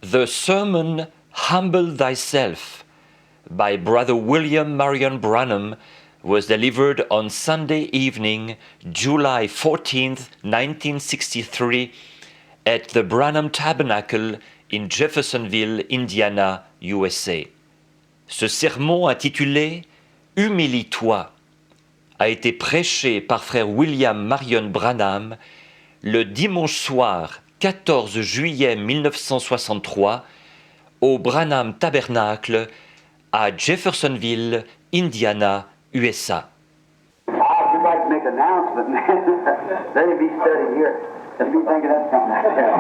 The sermon Humble Thyself by Brother William Marion Branham was delivered on Sunday evening, July 14th, 1963, at the Branham Tabernacle in Jeffersonville, Indiana, USA. Ce sermon intitulé « Humilie-toi » a été prêché par frère William Marion Branham le dimanche soir 14 juillet 1963 au Branham Tabernacle à Jeffersonville, Indiana, USA. I'd like to make an announcement, man. Let it be studied here. Let me think of that something like that.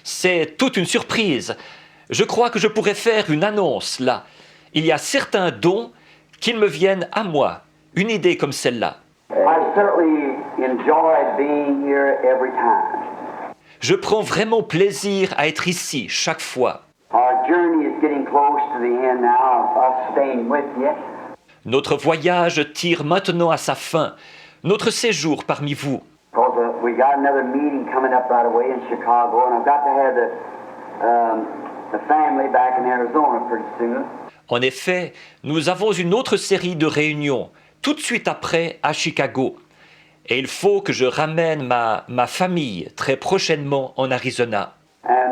C'est toute une surprise. Je crois que je pourrais faire une annonce là. Il y a certains dons qui me viennent à moi. Une idée comme celle-là. I certainly enjoyed being here every time. Je prends vraiment plaisir à être ici chaque fois. Our journey is getting close to the end now of us staying with you. Notre voyage tire maintenant à sa fin. Notre séjour parmi vous. Because we got another meeting coming up right away in Chicago, and I've got to have the family back in Arizona pretty soon. En effet, nous avons une autre série de réunions tout de suite après à Chicago. Et il faut que je ramène ma famille très prochainement en Arizona. And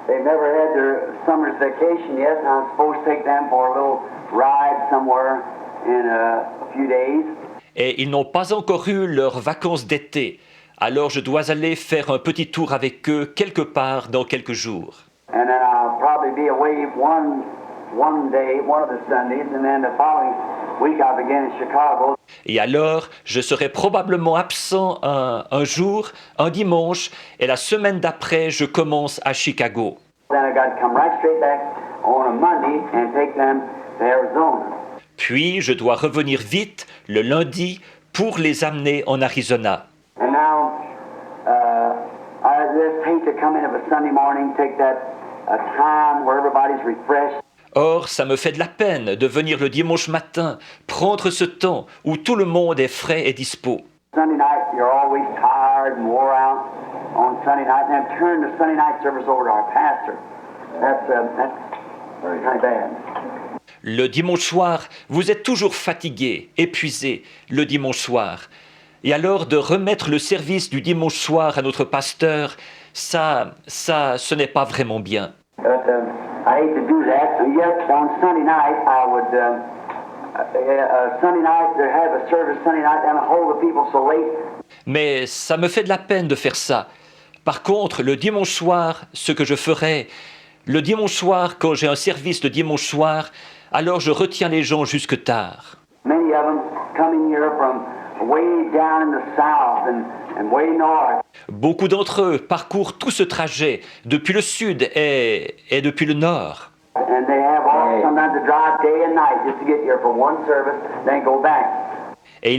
they've never had their summer's vacation yet, and I'm supposed to take them for a little ride somewhere in a few days. Et ils n'ont pas encore eu leurs vacances d'été. Alors je dois aller faire un petit tour avec eux quelque part dans quelques jours. And then I'll probably be away one day, one of the Sundays, and then the following week I'll begin in Chicago. Et alors, je serai probablement absent un jour, un dimanche, et la semaine d'après, je commence à Chicago. Then I got to come right straight back on a Monday and take them to Arizona. Puis, je dois revenir vite le lundi pour les amener en Arizona. And now, I just hate to come in of a Sunday morning, take that time where everybody's refreshed. Or, ça me fait de la peine de venir le dimanche matin, prendre ce temps où tout le monde est frais et dispo. Sunday night, you're always tired and wore out on Sunday night, and then turn the Sunday night service over to our pastor. That's kind of bad. Le dimanche soir, vous êtes toujours fatigué, épuisé, le dimanche soir. Et alors de remettre le service du dimanche soir à notre pasteur, ce n'est pas vraiment bien. But I hate to do that. And yet, on Sunday night, I would Sunday night to have a service Sunday night and hold the people so late. Mais ça me fait de la peine de faire ça. Par contre, le dimanche soir, ce que je ferai, le dimanche soir, quand j'ai un service le dimanche soir, alors je retiens les gens jusque tard. Many of them coming here from way down in the south and way north. Beaucoup d'entre eux parcourent tout ce trajet depuis le sud et depuis le nord. And they have all sometimes to drive day and night just to get here for one service, then go back. Et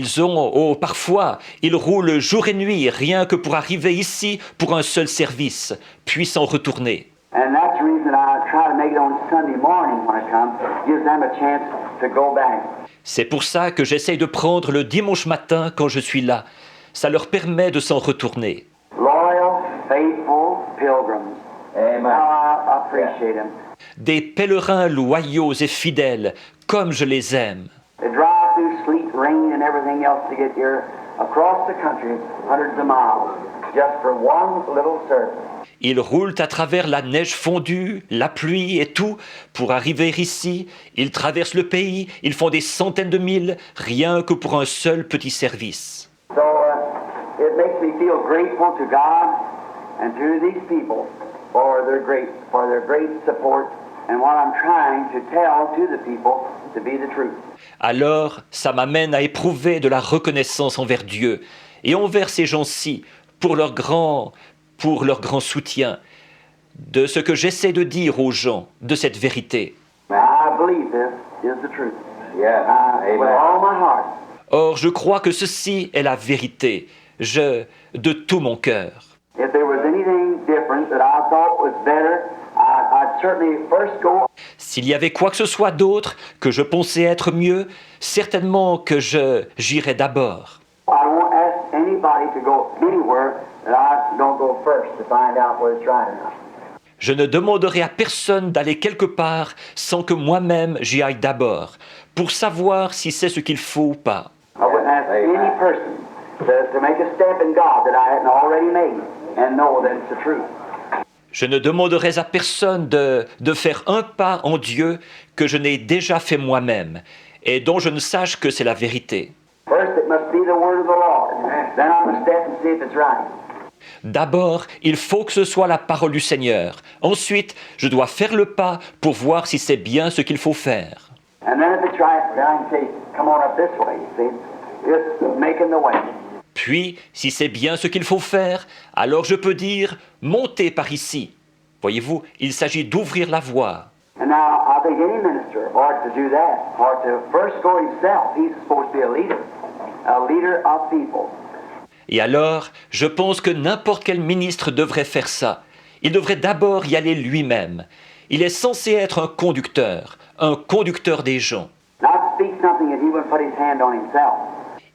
parfois, ils roulent jour et nuit rien que pour arriver ici pour un seul service, puis s'en retourner. And that's the reason I try to make it on Sunday morning when I come, gives them a chance to go back. C'est pour ça que j'essaye de prendre le dimanche matin quand je suis là. Ça leur permet de s'en retourner. Loyal, faithful pilgrims. Amen. I appreciate them. Des pèlerins loyaux et fidèles, comme je les aime. They drive through sleet, rain, and everything else to get here across the country, hundreds of miles, just for one little service. Ils roulent à travers la neige fondue, la pluie et tout pour arriver ici. Ils traversent le pays, ils font des centaines de milles, rien que pour un seul petit service. So it makes me feel grateful to God and to these people for their great support and what I'm trying to tell to the people to be the truth. Alors, ça m'amène à éprouver de la reconnaissance envers Dieu et envers ces gens-ci pour leur grand soutien de ce que j'essaie de dire aux gens, de cette vérité. I believe this is the truth. With all my heart. Or, je crois que ceci est la vérité, de tout mon cœur. If there was anything different that I thought was better, I'd certainly first go. S'il y avait quoi que ce soit d'autre que je pensais être mieux, certainement que j'irais d'abord. I won't ask any anybody to go anywhere that I don't go first to find out whether it's right or not. Je ne demanderai à personne d'aller quelque part sans que moi-même j'y aille d'abord, pour savoir si c'est ce qu'il faut ou pas. I wouldn't ask any person to make a step in God that I hadn't already made and know that it's the truth. Je ne demanderai à personne de faire un pas en Dieu que je n'ai déjà fait moi-même et dont je ne sache que c'est la vérité. First, it must be the word of the Lord. Then I'm going to step and see if it's right. D'abord, il faut que ce soit la parole du Seigneur. Ensuite, je dois faire le pas pour voir si c'est bien ce qu'il faut faire. And then if it's right, then I can say, come on up this way, you see. Just making the way. Puis, si c'est bien ce qu'il faut faire, alors je peux dire « montez par ici ». Voyez-vous, il s'agit d'ouvrir la voie. And now, I think any minister ought to do that, ought to first go himself. He's supposed to be a leader of people. Et alors, je pense que n'importe quel ministre devrait faire ça. Il devrait d'abord y aller lui-même. Il est censé être un conducteur des gens. Not speak something that he wouldn't put his hand on himself.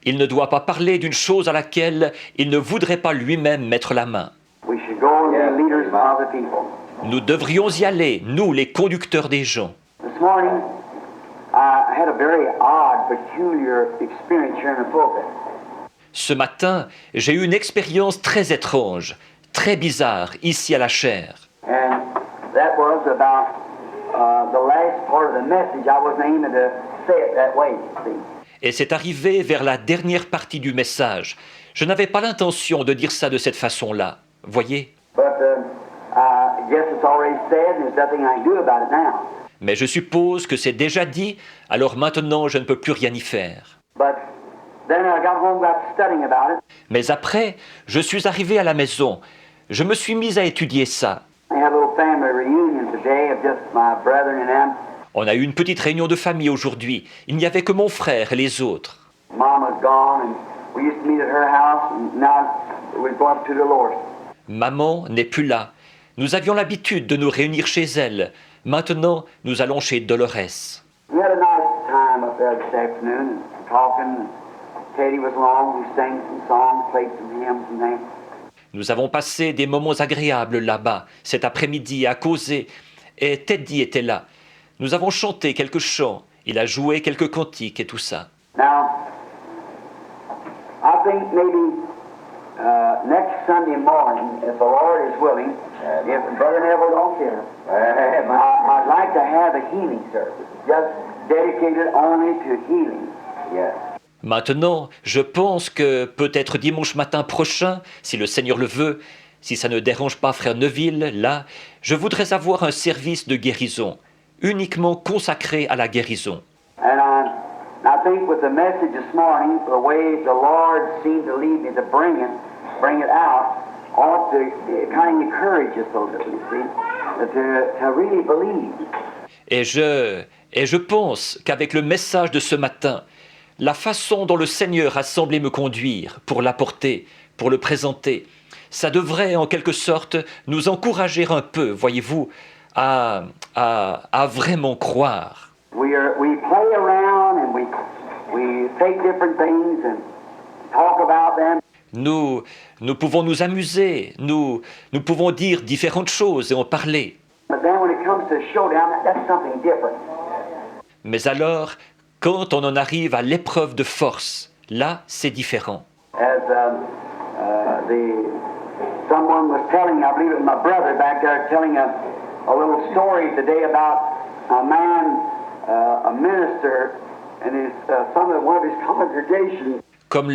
Il ne doit pas parler d'une chose à laquelle il ne voudrait pas lui-même mettre la main. We should go and be leaders of the people. Nous devrions y aller, nous, les conducteurs des gens. This morning, I had a very odd, peculiar experience here in the pulpit. Ce matin, j'ai eu une expérience très étrange, très bizarre, ici à la chaire. And that was about the last part of the message. I wasn't aiming to say it that way, see. Et c'est arrivé vers la dernière partie du message. Je n'avais pas l'intention de dire ça de cette façon-là, voyez. But I guess it's already said, and there's nothing I can do about it now. Mais je suppose que c'est déjà dit, alors maintenant je ne peux plus rien y faire. But then I got home, got studying about it. Mais après, je suis arrivé à la maison. Je me suis mis à étudier ça. I had a little family reunion today of just my brethren and them. On a eu une petite réunion de famille aujourd'hui. Il n'y avait que mon frère et les autres. Mom was gone, and we used to meet at her house, and now we're going up to Dolores. Maman n'est plus là. Nous avions l'habitude de nous réunir chez elle. Maintenant, nous allons chez Dolores. We had a nice time up there this afternoon, and talking. Teddy was along, we sang some songs, played some hymns and things. Nous avons passé des moments agréables là-bas, cet après-midi, à causer. Et Teddy était là. Nous avons chanté quelques chants. Il a joué quelques cantiques et tout ça. Now, I think maybe next Sunday morning, if the Lord is willing, if Brother Neville don't care, I'd like to have a healing service, just dedicated only to healing. Yes. Maintenant, je pense que peut-être dimanche matin prochain, si le Seigneur le veut, si ça ne dérange pas Frère Neville, là, je voudrais avoir un service de guérison, uniquement consacré à la guérison. And I think with the message this morning, the way the Lord seemed to lead me to bring it out, ought to kind of encourage us a little, you see, to really believe. Et je pense qu'avec le message de ce matin, la façon dont le Seigneur a semblé me conduire pour l'apporter, pour le présenter, ça devrait en quelque sorte nous encourager un peu, voyez-vous, à vraiment croire. We play around and we take different things and talk about them. Nous pouvons nous amuser, nous pouvons dire différentes choses et en parler. But then when it comes to showdown, that's something different. Mais alors, quand on en arrive à l'épreuve de force, là, c'est différent. As someone was telling, I believe it was my brother back there, telling a little story today about a man, a minister, and one of his congregations. Comme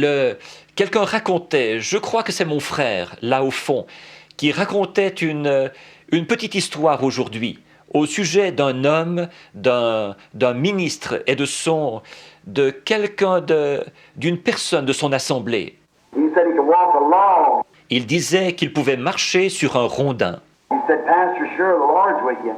quelqu'un racontait, je crois que c'est mon frère, là au fond, qui racontait une petite histoire aujourd'hui au sujet d'un homme, d'un ministre et de quelqu'un, d'une personne de son assemblée. He said he could walk along. Il disait qu'il pouvait marcher sur un rondin. He said, Pastor, sure, the Lord's with you.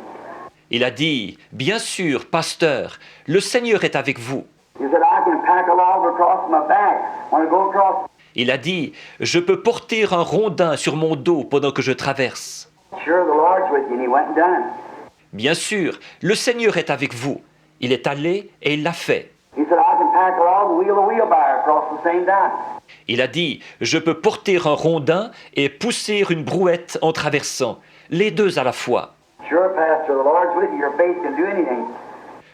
Il a dit, bien sûr, pasteur, le Seigneur est avec vous. He said, I can pack a log across my back when I go across. Il a dit, je peux porter un rondin sur mon dos pendant que je traverse. Sure, the Lord's with you, and he went and done it. Bien sûr, le Seigneur est avec vous. Il est allé et il l'a fait. He said, I can pack a log and wheel a wheelbarrow across the same time. Il a dit, je peux porter un rondin et pousser une brouette en traversant, les deux à la fois. Sure, Pastor, the Lord's with you. Your faith can do anything.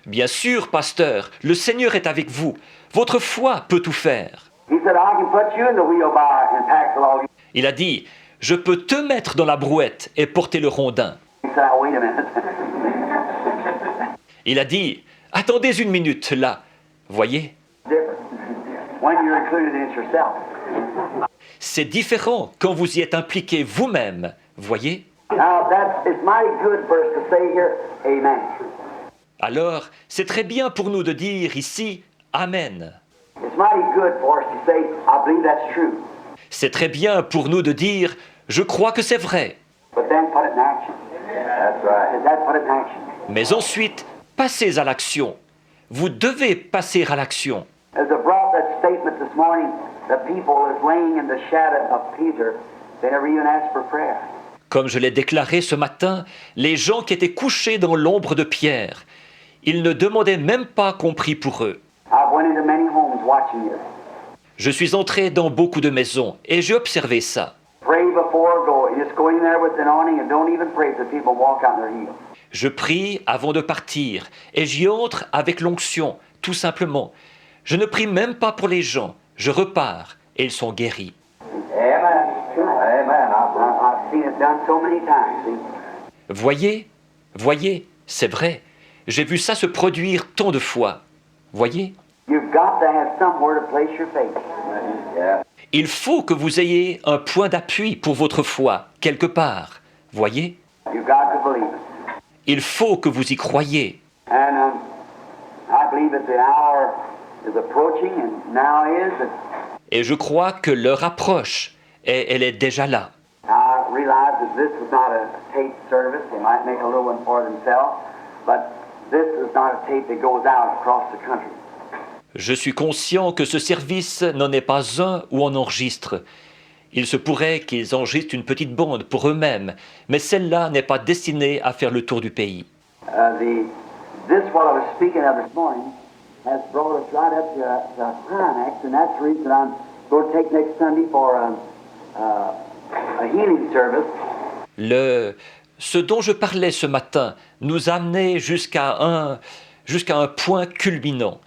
Bien sûr, pasteur, le Seigneur est avec vous. Votre foi peut tout faire. He said, I can put you in the wheelbarrow and pack the log. Il a dit, je peux te mettre dans la brouette et porter le rondin. He said, oh, wait a minute. Il a dit, attendez une minute là. Voyez, Different. When you're included in it yourself. c'est différent quand vous y êtes impliqué vous-même. Voyez. Now, it's mighty good for us to say here, amen. Alors, c'est très bien pour nous de dire ici, Amen. It's mighty good for us to say, I believe that's true. C'est très bien pour nous de dire, je crois que c'est vrai. But then put it in action. That's right. That's put it in action. Mais ensuite, passez à l'action. Vous devez passer à l'action. As I brought that statement this morning, the people is laying in the shadow of Peter, they never even asked for prayer. Comme je l'ai déclaré ce matin, les gens qui étaient couchés dans l'ombre de Pierre, ils ne demandaient même pas qu'on prie pour eux. I've went into many homes watching this. Je suis entré dans beaucoup de maisons et j'ai observé ça. Pray before go. You just go in there with the anointing and don't even pray till people walk out in their heels. Je prie avant de partir et j'y entre avec l'onction, tout simplement. Je ne prie même pas pour les gens. Je repars et ils sont guéris. Amen. Amen. I've seen it done so many times. See? Voyez, c'est vrai. J'ai vu ça se produire tant de fois. Voyez, You've got to have somewhere to place your faith. Yeah. il faut que vous ayez un point d'appui pour votre foi, quelque part. Voyez, You've got to believe it. il faut que vous y croyiez. And I believe that the hour is approaching, and now is. And Et je crois que l'heure approche et elle est déjà là. I realize that this is not a tape service. They might make a little one for themselves, but this is not a tape that goes out across the country. Je suis conscient que ce service n'en est pas un où on enregistre. Il se pourrait qu'ils enregistrent une petite bande pour eux-mêmes, mais celle-là n'est pas destinée à faire le tour du pays. This what I was speaking of this morning has brought us right up to a climax, and that's the reason I'm going to take next Sunday for a healing service. Ce dont je parlais ce matin nous a amené jusqu'à un point culminant.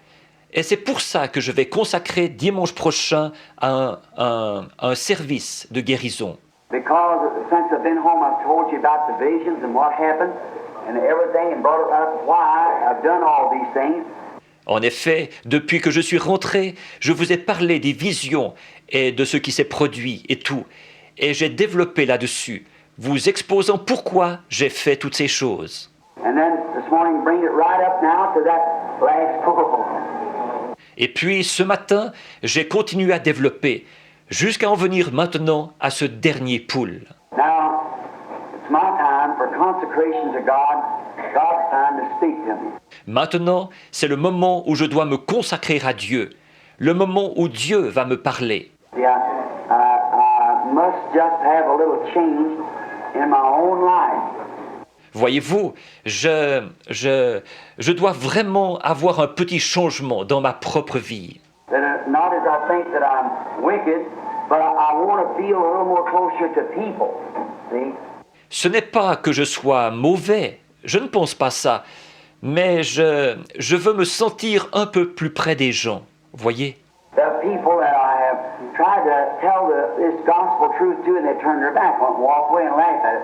Et c'est pour ça que je vais consacrer dimanche prochain un service de guérison. Because since I've been home, I've told you about the visions and what happened and everything, and brought up why I've done all these things. En effet, depuis que je suis rentré, je vous ai parlé des visions et de ce qui s'est produit et tout. Et j'ai développé là-dessus, vous exposant pourquoi j'ai fait toutes ces choses. And then this morning, bring it right up now to that last pool. Et puis ce matin, j'ai continué à développer, jusqu'à en venir maintenant à ce dernier pool. Now, it's my time for consecration to God, God's time to speak to me. Maintenant, c'est le moment où je dois me consacrer à Dieu, le moment où Dieu va me parler. See, I must just have a little change in my own life. Voyez-vous, je dois vraiment avoir un petit changement dans ma propre vie. That not as I think that I'm wicked, but I want to feel a little more closer to people. See? Ce n'est pas que je sois mauvais, je ne pense pas ça, mais je veux me sentir un peu plus près des gens, voyez. The people that I have tried to tell this gospel truth to, and they turn their back, walk away and laugh at it.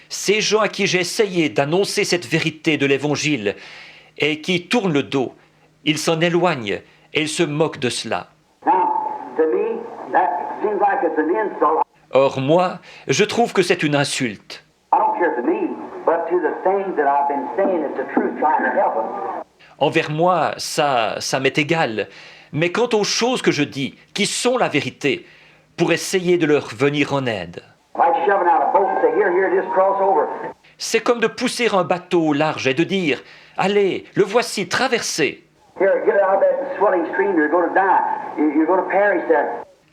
Ces gens à qui j'ai essayé d'annoncer cette vérité de l'Évangile et qui tournent le dos, ils s'en éloignent et ils se moquent de cela. Now, to me, that seems like it's an insult. Or moi, je trouve que c'est une insulte. I don't care to me, but to the things that I've been saying is the truth, trying to help them. Envers moi, ça m'est égal. Mais quant aux choses que je dis, qui sont la vérité, pour essayer de leur venir en aide. Like shoving out a boat and say, here, just cross over. C'est comme de pousser un bateau au large et de dire « Allez, le voici, traversez. Here, get out of that swelling stream, you're going to die. You're going to perish there.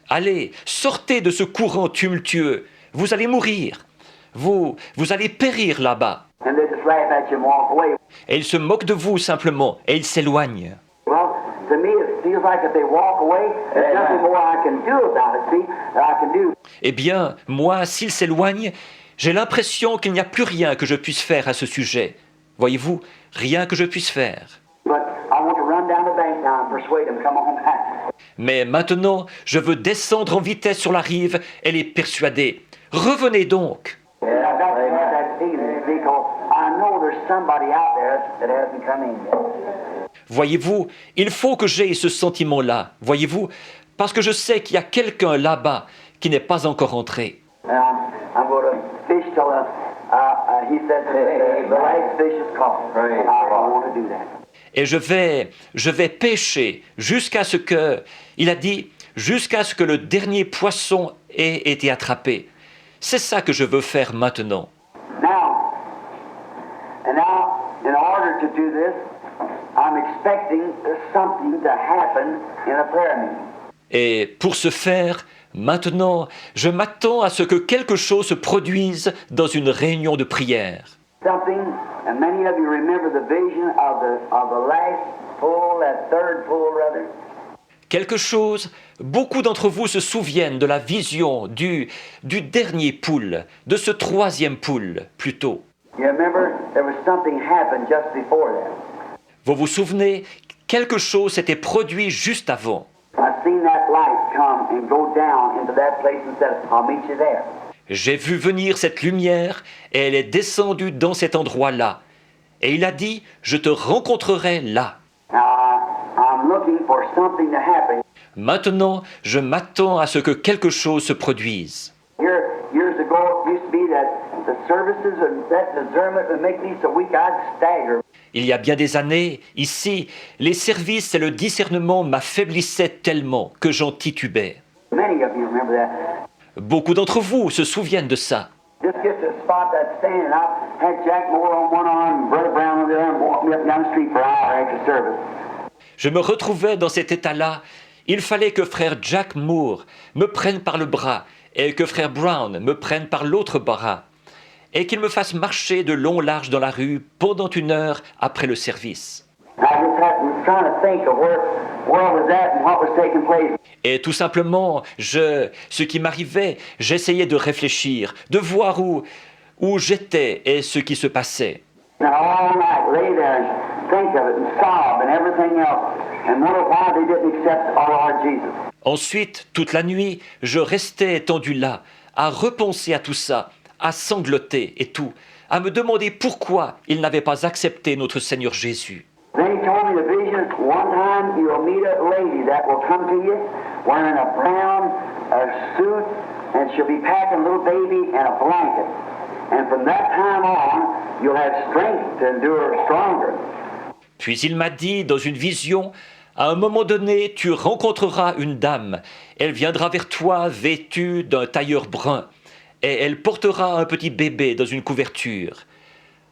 Allez, sortez de ce courant tumultueux. Vous allez mourir. Vous allez périr là-bas. » And they just laugh at you and walk away. Et ils se moquent de vous simplement et ils s'éloignent. Well, to me, it feels feels like if they walk away, there's nothing more I can do about it, see, that I can do. Eh bien, moi, s'il s'éloigne, j'ai l'impression qu'il n'y a plus rien que je puisse faire à ce sujet. Voyez-vous, rien que je puisse faire. But I want to run down the bank now and persuade them to come on back. Mais maintenant, je veux descendre en vitesse sur la rive et les persuader. Revenez donc. Yeah, I've got to have that feeling because I know there's somebody out there that hasn't come in yet. Voyez-vous, il faut que j'aie ce sentiment-là. Voyez-vous, parce que je sais qu'il y a quelqu'un là-bas qui n'est pas encore entré. And I'm going to fish till he said the last fish is caught. I want to do that. Et je vais pêcher jusqu'à ce que, il a dit, jusqu'à ce que le dernier poisson ait été attrapé. C'est ça que je veux faire maintenant. Now, in order to do this, I'm expecting something to happen in a prayer meeting. Et pour ce faire, maintenant, je m'attends à ce que quelque chose se produise dans une réunion de prière. Something, and many of you remember the vision of the last pool, that third pool, rather. Quelque chose, beaucoup d'entre vous se souviennent de la vision du dernier poule, de ce troisième poule, plutôt. You remember there was something happened just before that. Vous vous souvenez, quelque chose s'était produit juste avant. I've seen that light come and go down into that place and said, I'll meet you there. J'ai vu venir cette lumière et elle est descendue dans cet endroit-là. Et il a dit, je te rencontrerai là. Now, I'm looking for something to happen. Maintenant, je m'attends à ce que quelque chose se produise. Years ago, it used to be that the services and that discernment would make me so weak I'd stagger. Il y a bien des années, ici, les services et le discernement m'affaiblissaient tellement que j'en titubais. Many of you remember that. Beaucoup d'entre vous se souviennent de ça. Just get to a spot that's standing. I had Jack Moore on one arm and Brother Brown on the other and walked me up down the street for an hour after service. Je me retrouvais dans cet état-là. Il fallait que frère Jack Moore me prenne par le bras et que frère Brown me prenne par l'autre bras et qu'il me fasse marcher de long large dans la rue pendant 1 heure après le service. I just was trying to think of where I was at and what was taking place. Et tout simplement, ce qui m'arrivait, j'essayais de réfléchir, de voir où j'étais et ce qui se passait. And all night lay there and think of it and sob and everything else and wonder why they didn't accept our Lord Jesus. Ensuite, toute la nuit, je restais étendu là, à repenser à tout ça, à sangloter et tout, à me demander pourquoi ils n'avaient pas accepté notre Seigneur Jésus. Then he told me the vision, one time you'll meet a lady that will come to you wearing a brown suit and she'll be packing a little baby and a blanket. And from that time on, you'll have strength to endure stronger. Puis il m'a dit dans une vision, à un moment donné, tu rencontreras une dame. Elle viendra vers toi vêtue d'un tailleur brun et elle portera un petit bébé dans une couverture.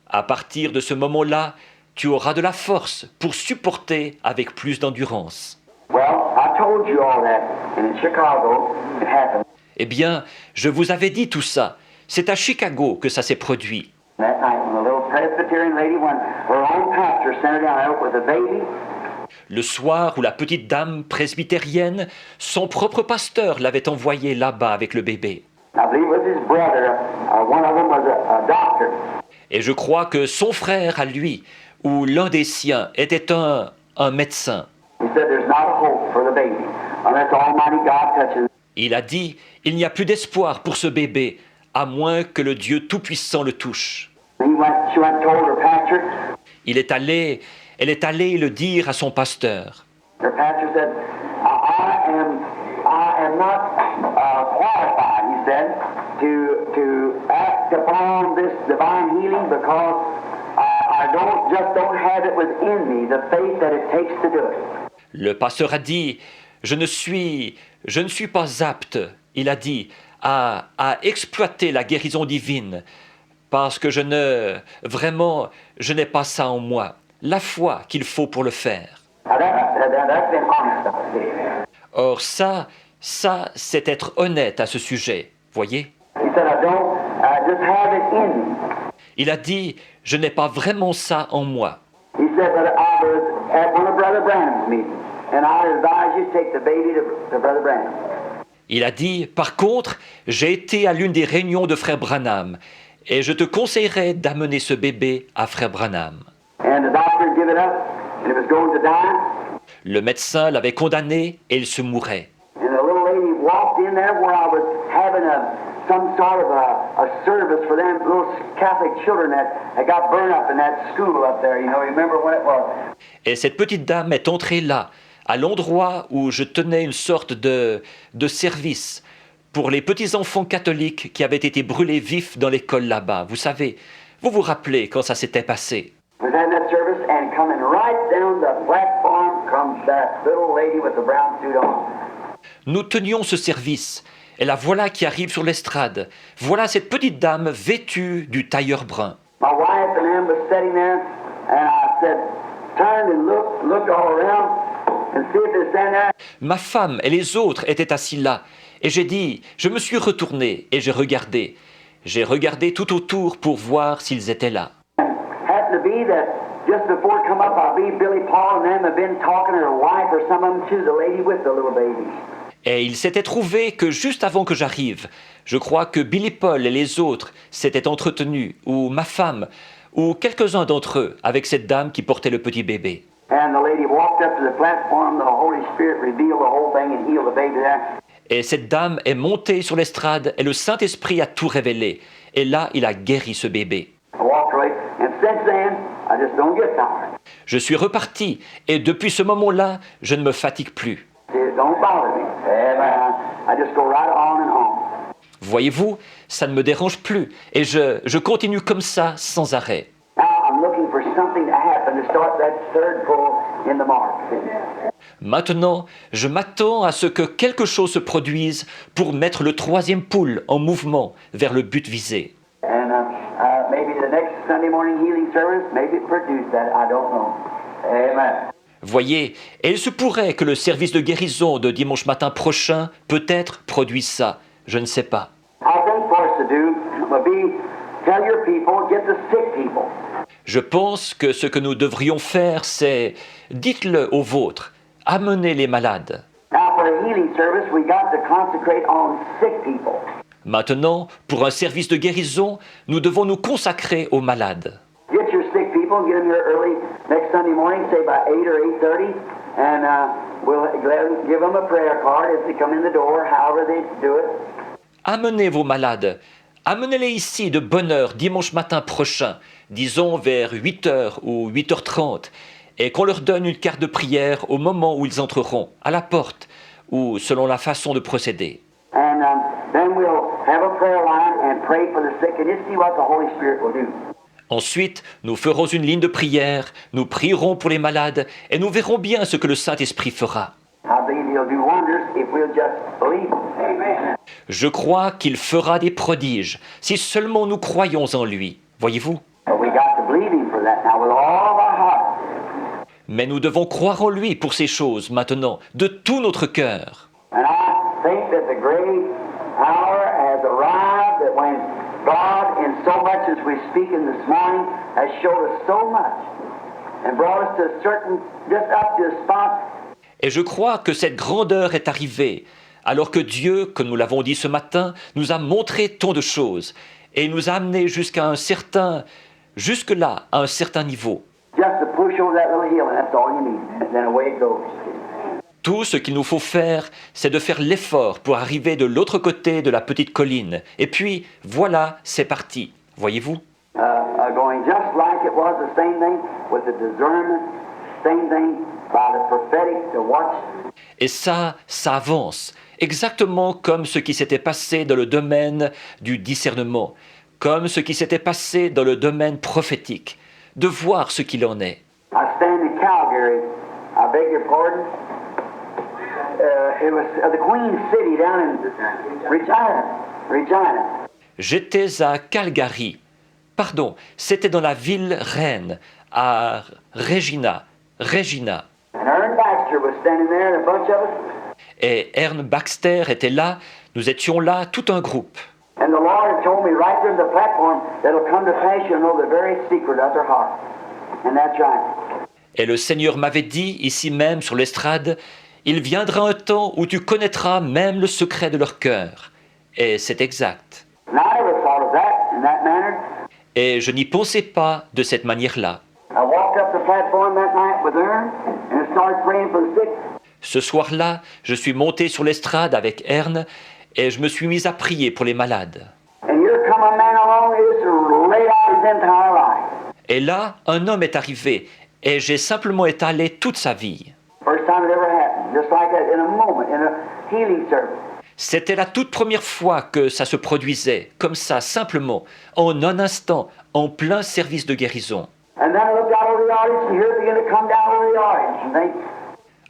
À partir de ce moment-là, tu auras de la force pour supporter avec plus d'endurance. Well, I told you all that, and in Chicago, it happened. Eh bien, je vous avais dit tout ça. C'est à Chicago que ça s'est produit. That night, when the little Presbyterian lady, when her own pastor sent her down there with a baby, Le soir où la petite dame presbytérienne, son propre pasteur l'avait envoyée là-bas avec le bébé. I believe it was his brother, one of them was a doctor. Et je crois que son frère à lui, ou l'un des siens, était un médecin. He said there's not a hope for the baby unless Almighty God touches. Il a dit, il n'y a plus d'espoir pour ce bébé, à moins que le Dieu Tout-Puissant le touche. She went and told her pastor. Elle est allée le dire à son pasteur. Her pastor said, I am not qualified, he said, to act upon this divine healing because I don't have it within me, the faith that it takes to do it. Le pasteur a dit, je ne suis pas apte, il a dit, à exploiter la guérison divine, parce que je n'ai pas ça en moi, la foi qu'il faut pour le faire. Now that's been honest. Or ça, c'est être honnête à ce sujet, voyez? He said, I don't just have it in me. Il a dit, je n'ai pas vraiment ça en moi. He said that I was at one of Brother Branham's meetings, and I advised you to take the baby to Brother Branham. Il a dit, par contre, j'ai été à l'une des réunions de Frère Branham et je te conseillerais d'amener ce bébé à Frère Branham. And the doctor had given up, and it was going to die. Le médecin l'avait condamné et il se mourait. And the little lady walked in there where I was having some sort of a service for them little Catholic children that got burned up in that school up there. You know, remember when it was? Et cette petite dame est entrée là, à l'endroit où je tenais une sorte de service pour les petits-enfants catholiques qui avaient été brûlés vifs dans l'école là-bas. Vous savez, vous vous rappelez quand ça s'était passé. I was having that service, and coming right down the platform comes that little lady with the brown suit on. Nous tenions ce service, et la voilà qui arrive sur l'estrade. Voilà cette petite dame vêtue du tailleur brun. My wife and him was sitting there, and I said, turn and look all around and see if they're standing there. Ma femme et les autres étaient assis là, et j'ai dit, je me suis retourné et j'ai regardé. J'ai regardé tout autour pour voir s'ils étaient là. Happened to be that just before it come up, I believe Billy Paul and them have been talking to her wife or some of them to the lady with the little baby. Et il s'était trouvé que juste avant que j'arrive, je crois que Billy Paul et les autres s'étaient entretenus, ou ma femme, ou quelques-uns d'entre eux, avec cette dame qui portait le petit bébé. And the lady walked up to the platform, the Holy Spirit revealed the whole thing and healed the baby there. Et cette dame est montée sur l'estrade et le Saint-Esprit a tout révélé. Et là, il a guéri ce bébé. I walked away, and since then, I just don't get tired. Je suis reparti et depuis ce moment-là, je ne me fatigue plus. It don't bother me. Amen. I just go right on and on. Voyez-vous, ça ne me dérange plus et je continue comme ça sans arrêt. Now I'm looking for something to happen to start that third pull in the mark. Maintenant, je m'attends à ce que quelque chose se produise pour mettre le troisième poule en mouvement vers le but visé. And maybe the next Sunday morning healing service, maybe it produced that. I don't know. Amen. Voyez, et il se pourrait que le service de guérison de dimanche matin prochain, peut-être, produise ça. Je ne sais pas. I think for us to do would be tell your people, get the sick people. Je pense que ce que nous devrions faire, c'est dites-le aux vôtres, amenez les malades. Now for a healing service, we got to concentrate on sick people. Maintenant, pour un service de guérison, nous devons nous consacrer aux malades. Get your sick people and get them here early next Sunday morning, say by 8 or 8:30, and we'll give them a prayer card as they come in the door, however they do it. Amenez vos malades. Amenez-les ici de bonne heure dimanche matin prochain, disons vers 8h ou 8h30, et qu'on leur donne une carte de prière au moment où ils entreront, à la porte, ou selon la façon de procéder. And then we'll have a prayer line and pray for the sick and just see what the Holy Spirit will do. Ensuite, nous ferons une ligne de prière, nous prierons pour les malades, et nous verrons bien ce que le Saint-Esprit fera. I believe He'll do wonders if we'll just believe. Amen. Je crois qu'il fera des prodiges, si seulement nous croyons en lui. Voyez-vous ? But we got to believe Him for that now with all of our heart. Mais nous devons croire en lui pour ces choses maintenant, de tout notre cœur. And I think that the great hour has arrived that when God, in so much as we're speaking this morning, has showed us so much and brought us to a certain, just up to a spot. Et je crois que cette grandeur est arrivée, alors que Dieu, comme nous l'avons dit ce matin, nous a montré tant de choses, et il nous a amenés jusque-là, à un certain niveau. Just to push over that little hill, and that's all you need. And then away it goes. Tout ce qu'il nous faut faire, c'est de faire l'effort pour arriver de l'autre côté de la petite colline. Et puis, voilà, c'est parti. Voyez-vous ? Going just like it was the same thing with the discernment, same thing by the prophetic to watch. Et ça avance, exactement comme ce qui s'était passé dans le domaine du discernement, comme ce qui s'était passé dans le domaine prophétique, de voir ce qu'il en est. I stand in Calgary. I beg your pardon. It was the Queen City down in Regina. J'étais à Calgary. Pardon, c'était dans la ville reine, à Regina. And Ern Baxter was standing there, and a bunch of us. Et Ern Baxter était là, nous étions là, tout un groupe. And the Lord had told me right there on the platform that'll come to pass, you'll know the very secret of their heart. And that's right. Et le Seigneur m'avait dit, ici même sur l'estrade, il viendra un temps où tu connaîtras même le secret de leur cœur. Et c'est exact. And I never thought of that in that manner. Et je n'y pensais pas de cette manière-là. I walked up the platform that night with Ern and started praying for the sick. Ce soir-là, je suis monté sur l'estrade avec Ern et je me suis mis à prier pour les malades. And here come a man along who used to lay out his entire life. Et là, un homme est arrivé et j'ai simplement étalé toute sa vie. First time it ever happened, just like that, in a moment, in a healing service. C'était la toute première fois que ça se produisait, comme ça, simplement, en un instant, en plein service de guérison. And then I looked out over the audience, and here it began to come down over the audience. And they,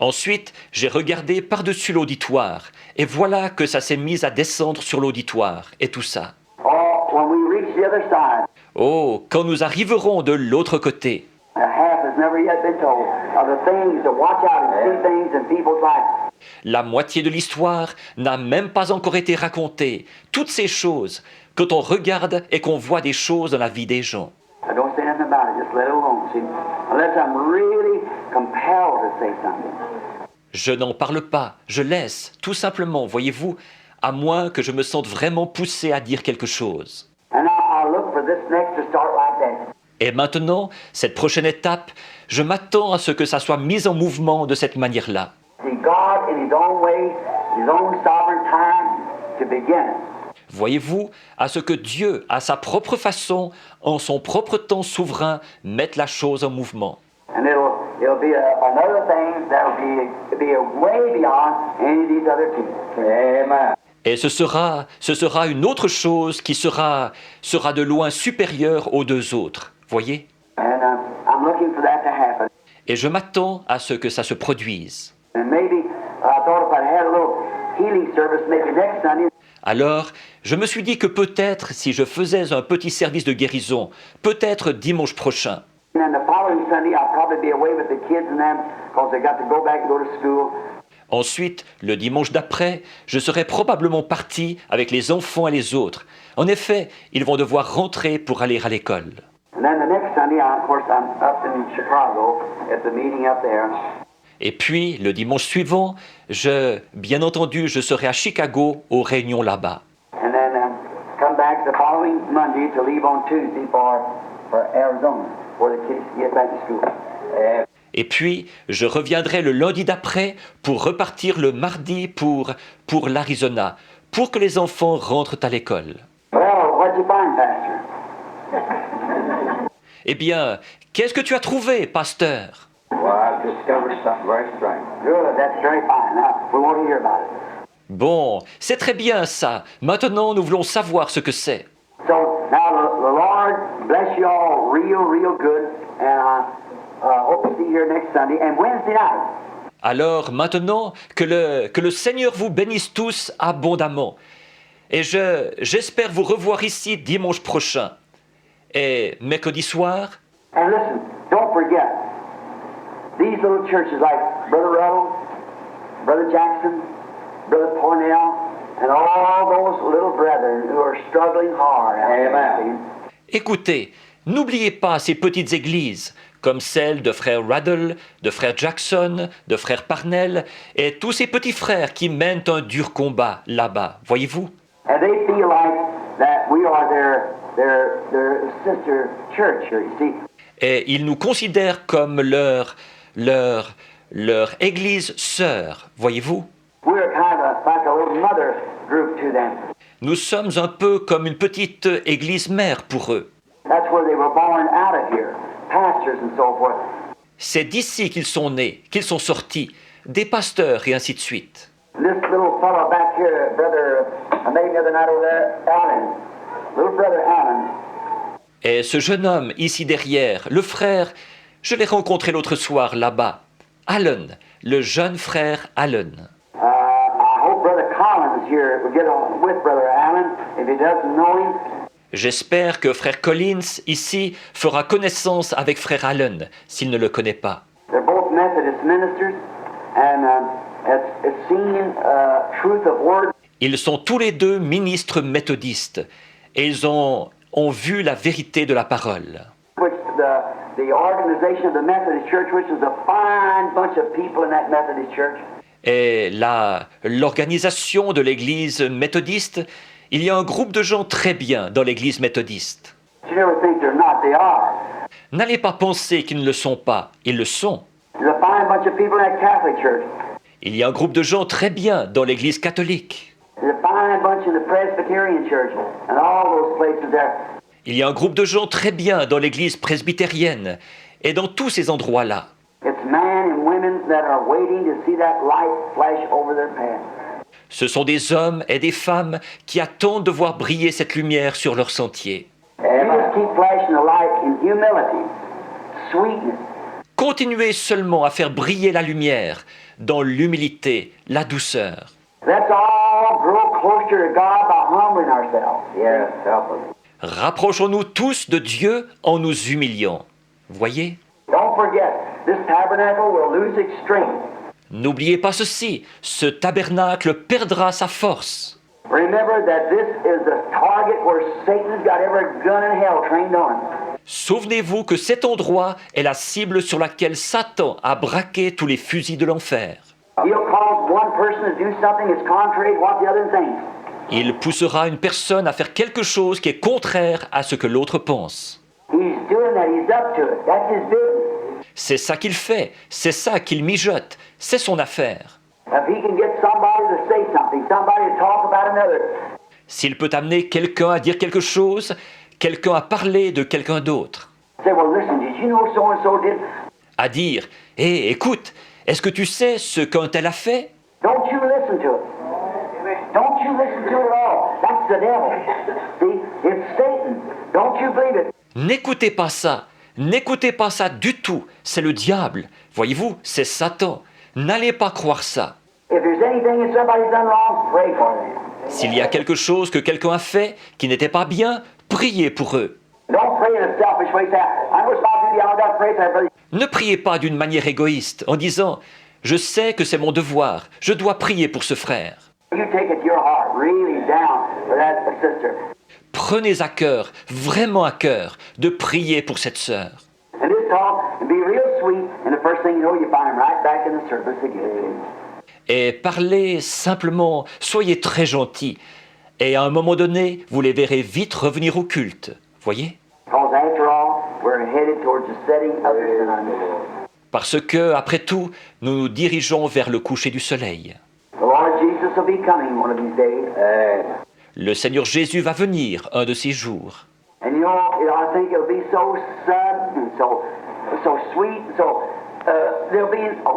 Ensuite, j'ai regardé par-dessus l'auditoire, et voilà que ça s'est mis à descendre sur l'auditoire, et tout ça. oh, when we reached the other side, Oh, quand nous arriverons de l'autre côté, the half has never yet been told of the things to watch out and see things in people's lives. la moitié de l'histoire n'a même pas encore été racontée. Toutes ces choses, quand on regarde et qu'on voit des choses dans la vie des gens. I don't say nothing about it, just let it alone. See, unless I'm really compelled to say something. Je n'en parle pas, je laisse, tout simplement, voyez-vous, à moins que je me sente vraiment poussé à dire quelque chose. And now I look for this next to start like that. Et maintenant, cette prochaine étape, je m'attends à ce que ça soit mis en mouvement de cette manière-là. See, God, in His own way, His own sovereign time, to begin it. Voyez-vous, à ce que Dieu, à sa propre façon, en son propre temps souverain, mette la chose en mouvement. And it'll be another thing that'll be way beyond any of these other people. Amen. Et ce sera une autre chose qui sera de loin supérieure aux deux autres. Voyez? And I'm looking for that to happen. Et je m'attends à ce que ça se produise. And maybe I thought if I had a little healing service maybe next Sunday, Alors, je me suis dit que peut-être si je faisais un petit service de guérison, peut-être dimanche prochain, and then the following Sunday I'll probably be away with the kids and them because they got to go back and go to school. ensuite, le dimanche d'après, je serai probablement parti avec les enfants et les autres. En effet, ils vont devoir rentrer pour aller à l'école. And then the next Sunday, of course, I'm up in Chicago at the meeting up there. Et puis, le dimanche suivant, bien entendu, je serai à Chicago aux réunions là-bas. And then come back the following Monday to leave on Tuesday for Arizona, for the kids to get back to school. Et puis, je reviendrai le lundi d'après pour repartir le mardi pour l'Arizona, pour que les enfants rentrent à l'école. Well, what'd you find, Pastor? Eh bien, qu'est-ce que tu as trouvé, pasteur? Well, I've discovered something very strange. Good, that's very fine. Now, we want to hear about it. Bon, c'est très bien ça. Maintenant, nous voulons savoir ce que c'est. So, now the Lord bless you all real good, and I hope to see you here next Sunday and Wednesday night. Alors, maintenant, que le Seigneur vous bénisse tous abondamment. Et j'espère vous revoir ici dimanche prochain. Et mercredi soir, And listen, don't forget, these little churches like Brother Ruddle, Brother Jackson, Brother Cornell, and all those little brethren who are struggling hard. Amen. écoutez, n'oubliez pas ces petites églises, comme celle de frère Ruddle, de frère Jackson, de frère Parnell, et tous ces petits frères qui mènent un dur combat là-bas, voyez-vous? And they feel like that we are their sister church here, you see. Et ils nous considèrent comme leur église sœur, voyez-vous? We're kind of like a little mother group to them. Nous sommes un peu comme une petite église mère pour eux. That's where they were born out of here, pastors and so forth. C'est d'ici qu'ils sont nés, qu'ils sont sortis, des pasteurs et ainsi de suite. And this little fellow back here, brother, I met him the other night over there, Alan, little brother Alan. Et ce jeune homme ici derrière, le frère, je l'ai rencontré l'autre soir là-bas. Alan, le jeune frère Alan. I hope Brother Collins here will get on with Brother Alan if he doesn't know him. J'espère que frère Collins ici fera connaissance avec frère Alan s'il ne le connaît pas. They're both Methodist ministers, and it's seen truth of word. Ils sont tous les deux ministres méthodistes et ils ont vu la vérité de la parole. Which the organization of the Methodist Church, which is a fine bunch of people in that Methodist church. Et l'organisation de l'église méthodiste, il y a un groupe de gens très bien dans l'église méthodiste. You never think they're not, they are. N'allez pas penser qu'ils ne le sont pas, ils le sont. There's a fine bunch of people in that Catholic church. Il y a un groupe de gens très bien dans l'église catholique. There's a fine bunch in the Presbyterian church and all those places there. Il y a un groupe de gens très bien dans l'église presbytérienne et dans tous ces endroits-là. It's men and women that are waiting to see that light flash over their path. Ce sont des hommes et des femmes qui attendent de voir briller cette lumière sur leur sentier. You just keep flashing the light in humility, sweetness. Continuez seulement à faire briller la lumière dans l'humilité, la douceur. Let's all grow closer to God by humbling ourselves. Yes, help us. Rapprochons-nous tous de Dieu en nous humiliant. Voyez ? Don't forget, this tabernacle will lose its strength. N'oubliez pas ceci, ce tabernacle perdra sa force. Remember that this is the target where Satan's got every gun in hell trained on him. Souvenez-vous que cet endroit est la cible sur laquelle Satan a braqué tous les fusils de l'enfer. He'll cause one person to do something that's contrary to what the other thinks. Il poussera une personne à faire quelque chose qui est contraire à ce que l'autre pense. He's doing that. He's up to it. That's his business. C'est ça qu'il fait, c'est ça qu'il mijote, c'est son affaire. If he can get somebody to say something, somebody to talk about another, S'il peut amener quelqu'un à dire quelque chose, quelqu'un à parler de quelqu'un d'autre, say, well, listen, did you know so-and-so did? à dire « Hé, écoute, est-ce que tu sais ce qu'un tel a fait ?» Don't you listen to it. Don't you listen to it at all. That's the devil. See, it's Satan. Don't you believe it. N'écoutez pas ça du tout, c'est le diable. Voyez-vous, c'est Satan. N'allez pas croire ça. If there's anything that somebody's done wrong, pray for them. S'il y a quelque chose que quelqu'un a fait qui n'était pas bien, priez pour eux. Don't pray in a selfish way. Say, I know it's my duty. I got to pray for that brother. Ne priez pas d'une manière égoïste en disant « Je sais que c'est mon devoir, je dois prier pour ce frère ». You take it to your heart, really down for that sister. Prenez à cœur, vraiment à cœur, de prier pour cette sœur. And this talk and be real sweet, and the first thing you know, you find him right back in the service again. Et parlez simplement, soyez très gentils. Et à un moment donné, vous les verrez vite revenir au culte. Voyez ? Because after all, we're headed towards the setting of the sun. Parce que, après tout, nous nous dirigeons vers le coucher du soleil. The Lord Jesus will be coming one of these days. Le Seigneur Jésus va venir un de ces jours. And I think it'll be so sudden and so sweet. There'll be 100%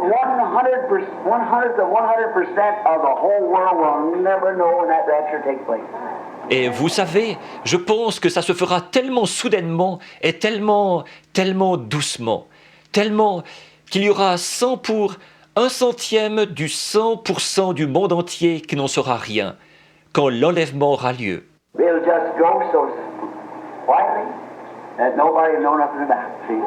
of the whole world will never know when that rapture takes place. Et vous savez, je pense que ça se fera tellement soudainement et tellement doucement, tellement qu'il y aura 100 pour 1/100 du 100% du monde entier qui n'en saura rien quand l'enlèvement aura lieu. It'll just go so quietly that nobody will know nothing about it. See?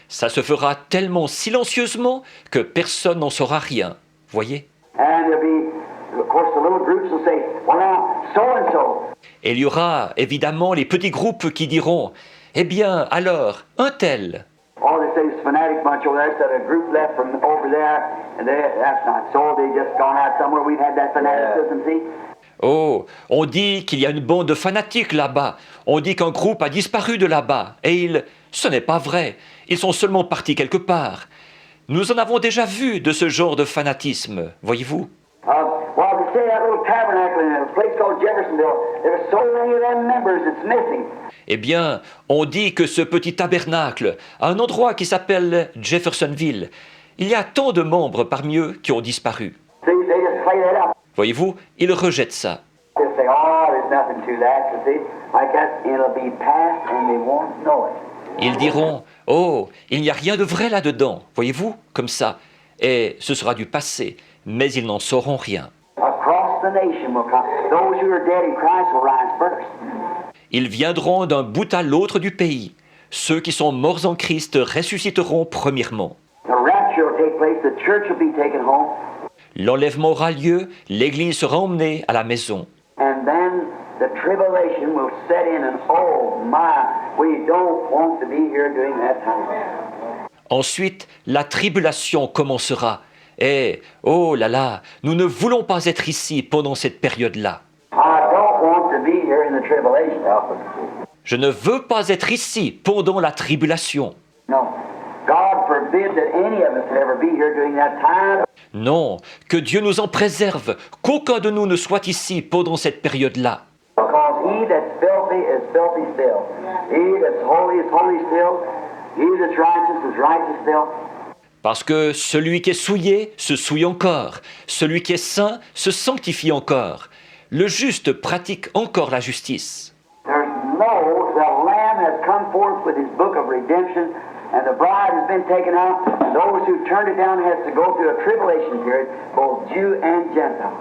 Ça se fera tellement silencieusement que personne n'en saura rien. Voyez ? And there'll be, of course, the little groups will say, well, now, so-and-so. Et il y aura évidemment les petits groupes qui diront « Eh bien, alors, un tel ». Oh, they say this fanatic bunch over there, said a group left from over there, and that's not so. They just gone out somewhere. We've had that fanaticism, see? Oh, on dit qu'il y a une bande de fanatiques là-bas. On dit qu'un groupe a disparu de là-bas. Et ce n'est pas vrai. Ils sont seulement partis quelque part. Nous en avons déjà vu de ce genre de fanatisme, voyez-vous. Well, to say that little tabernacle in a place called Jeffersonville, there's so many of them members it's missing. Eh bien, on dit que ce petit tabernacle, à un endroit qui s'appelle Jeffersonville, il y a tant de membres parmi eux qui ont disparu. See, they just play that up. Voyez-vous, ils rejettent ça. They say, oh, there's nothing to that. You see, like that, it'll be past and they won't know it. Ils diront « Oh, il n'y a rien de vrai là-dedans, voyez-vous, comme ça. » Et ce sera du passé, mais ils n'en sauront rien. Across the nation will come. Those who are dead in Christ will rise first. Ils viendront d'un bout à l'autre du pays. Ceux qui sont morts en Christ ressusciteront premièrement. The rapture will take place. The church will be taken home. L'enlèvement aura lieu, l'Église sera emmenée à la maison. And then the tribulation will set in, and oh my, we don't want to be here during that time. Ensuite, la tribulation commencera. Et, oh là là, nous ne voulons pas être ici pendant cette période-là. I don't want to be here in the tribulation. Je ne veux pas être ici pendant la tribulation. No. God forbid that any of us would ever be here during that time. Non, que Dieu nous en préserve, qu'aucun de nous ne soit ici pendant cette période-là. Because he that's filthy is filthy still. He that's holy is holy still. He that's righteous is righteous still. Parce que celui qui est souillé se souille encore, celui qui est saint se sanctifie encore. Le juste pratique encore la justice. There's no, the Lamb has come forth with his book of redemption, and the bride has been taken out. Those who turned it down has to go through a tribulation period, both Jew and Gentile.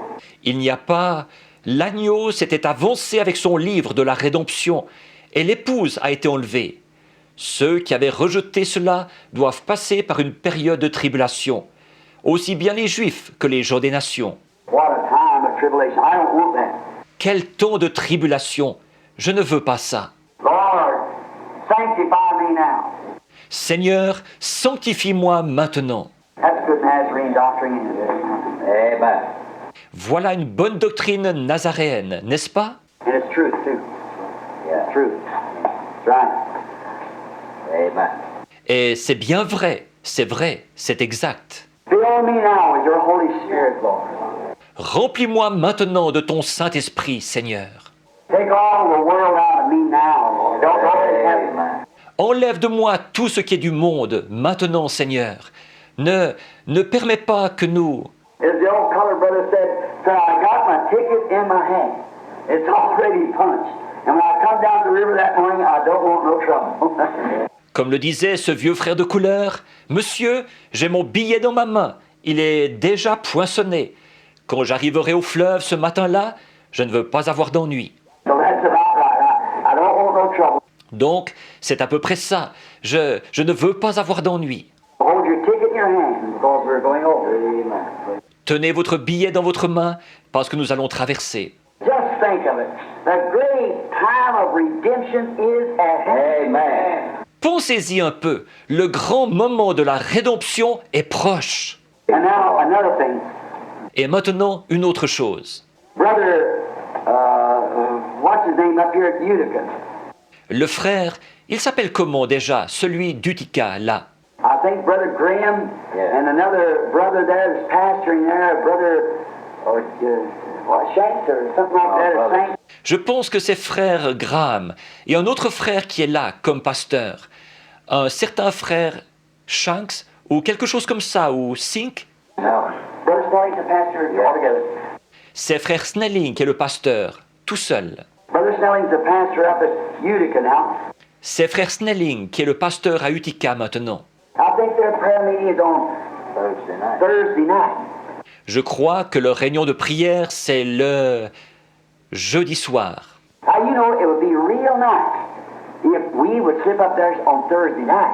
Il n'y a pas, l'agneau s'était avancé avec son livre de la rédemption, et l'épouse a été enlevée. Ceux qui avaient rejeté cela doivent passer par une période de tribulation, aussi bien les Juifs que les gens des nations. What a time of tribulation. I don't want that. Quel temps de tribulation! Je ne veux pas ça. Lord, sanctify me now. Seigneur, sanctifie-moi maintenant. That's good Nazarene doctrine, isn't it? Amen. Voilà une bonne doctrine nazaréenne, n'est-ce pas? And it's truth, too. Yeah. It's truth. That's right. Amen. Et c'est bien vrai, c'est exact. Fill me now with your Holy Spirit, Lord. Remplis-moi maintenant de ton Saint-Esprit, Seigneur. Take all the world out of me now, Lord. Don't let it happen. Enlève de moi tout ce qui est du monde, maintenant, Seigneur. Ne permets pas que nous... As the old colored brother said, "Sir, I got my ticket in my hand. It's already punched. And when I come down the river that morning, I don't want no trouble." Comme le disait ce vieux frère de couleur, « Monsieur, j'ai mon billet dans ma main. Il est déjà poinçonné. Quand j'arriverai au fleuve ce matin-là, je ne veux pas avoir d'ennui. So that's about right. I don't want no trouble. » Donc, c'est à peu près ça. Je ne veux pas avoir d'ennui. Hold your ticket in your hand because we're going over. Amen. Tenez votre billet dans votre main parce que nous allons traverser. Just think of it. The great time of redemption is at hand. Amen. Pensez-y un peu. Le grand moment de la rédemption est proche. And now another thing. Et maintenant, une autre chose. Brother, what's his name up here at Utica? Le frère, il s'appelle comment déjà, celui d'Utica, là? I think Brother Graham and another brother there is pastoring there, Shanks or something like that, Saint. Je pense que c'est frère Graham et un autre frère qui est là comme pasteur. Un certain frère Shanks ou quelque chose comme ça, ou Sink. No. Brother Snelling's the pastor altogether. C'est frère Snelling qui est le pasteur, tout seul. Brother Snelling's the pastor up at Utica now. C'est frère Snelling qui est le pasteur à Utica maintenant. I think their prayer meeting is on Thursday night. Je crois que leur réunion de prière, c'est le jeudi soir. Now, you know, it would be real nice if we would slip up there on Thursday night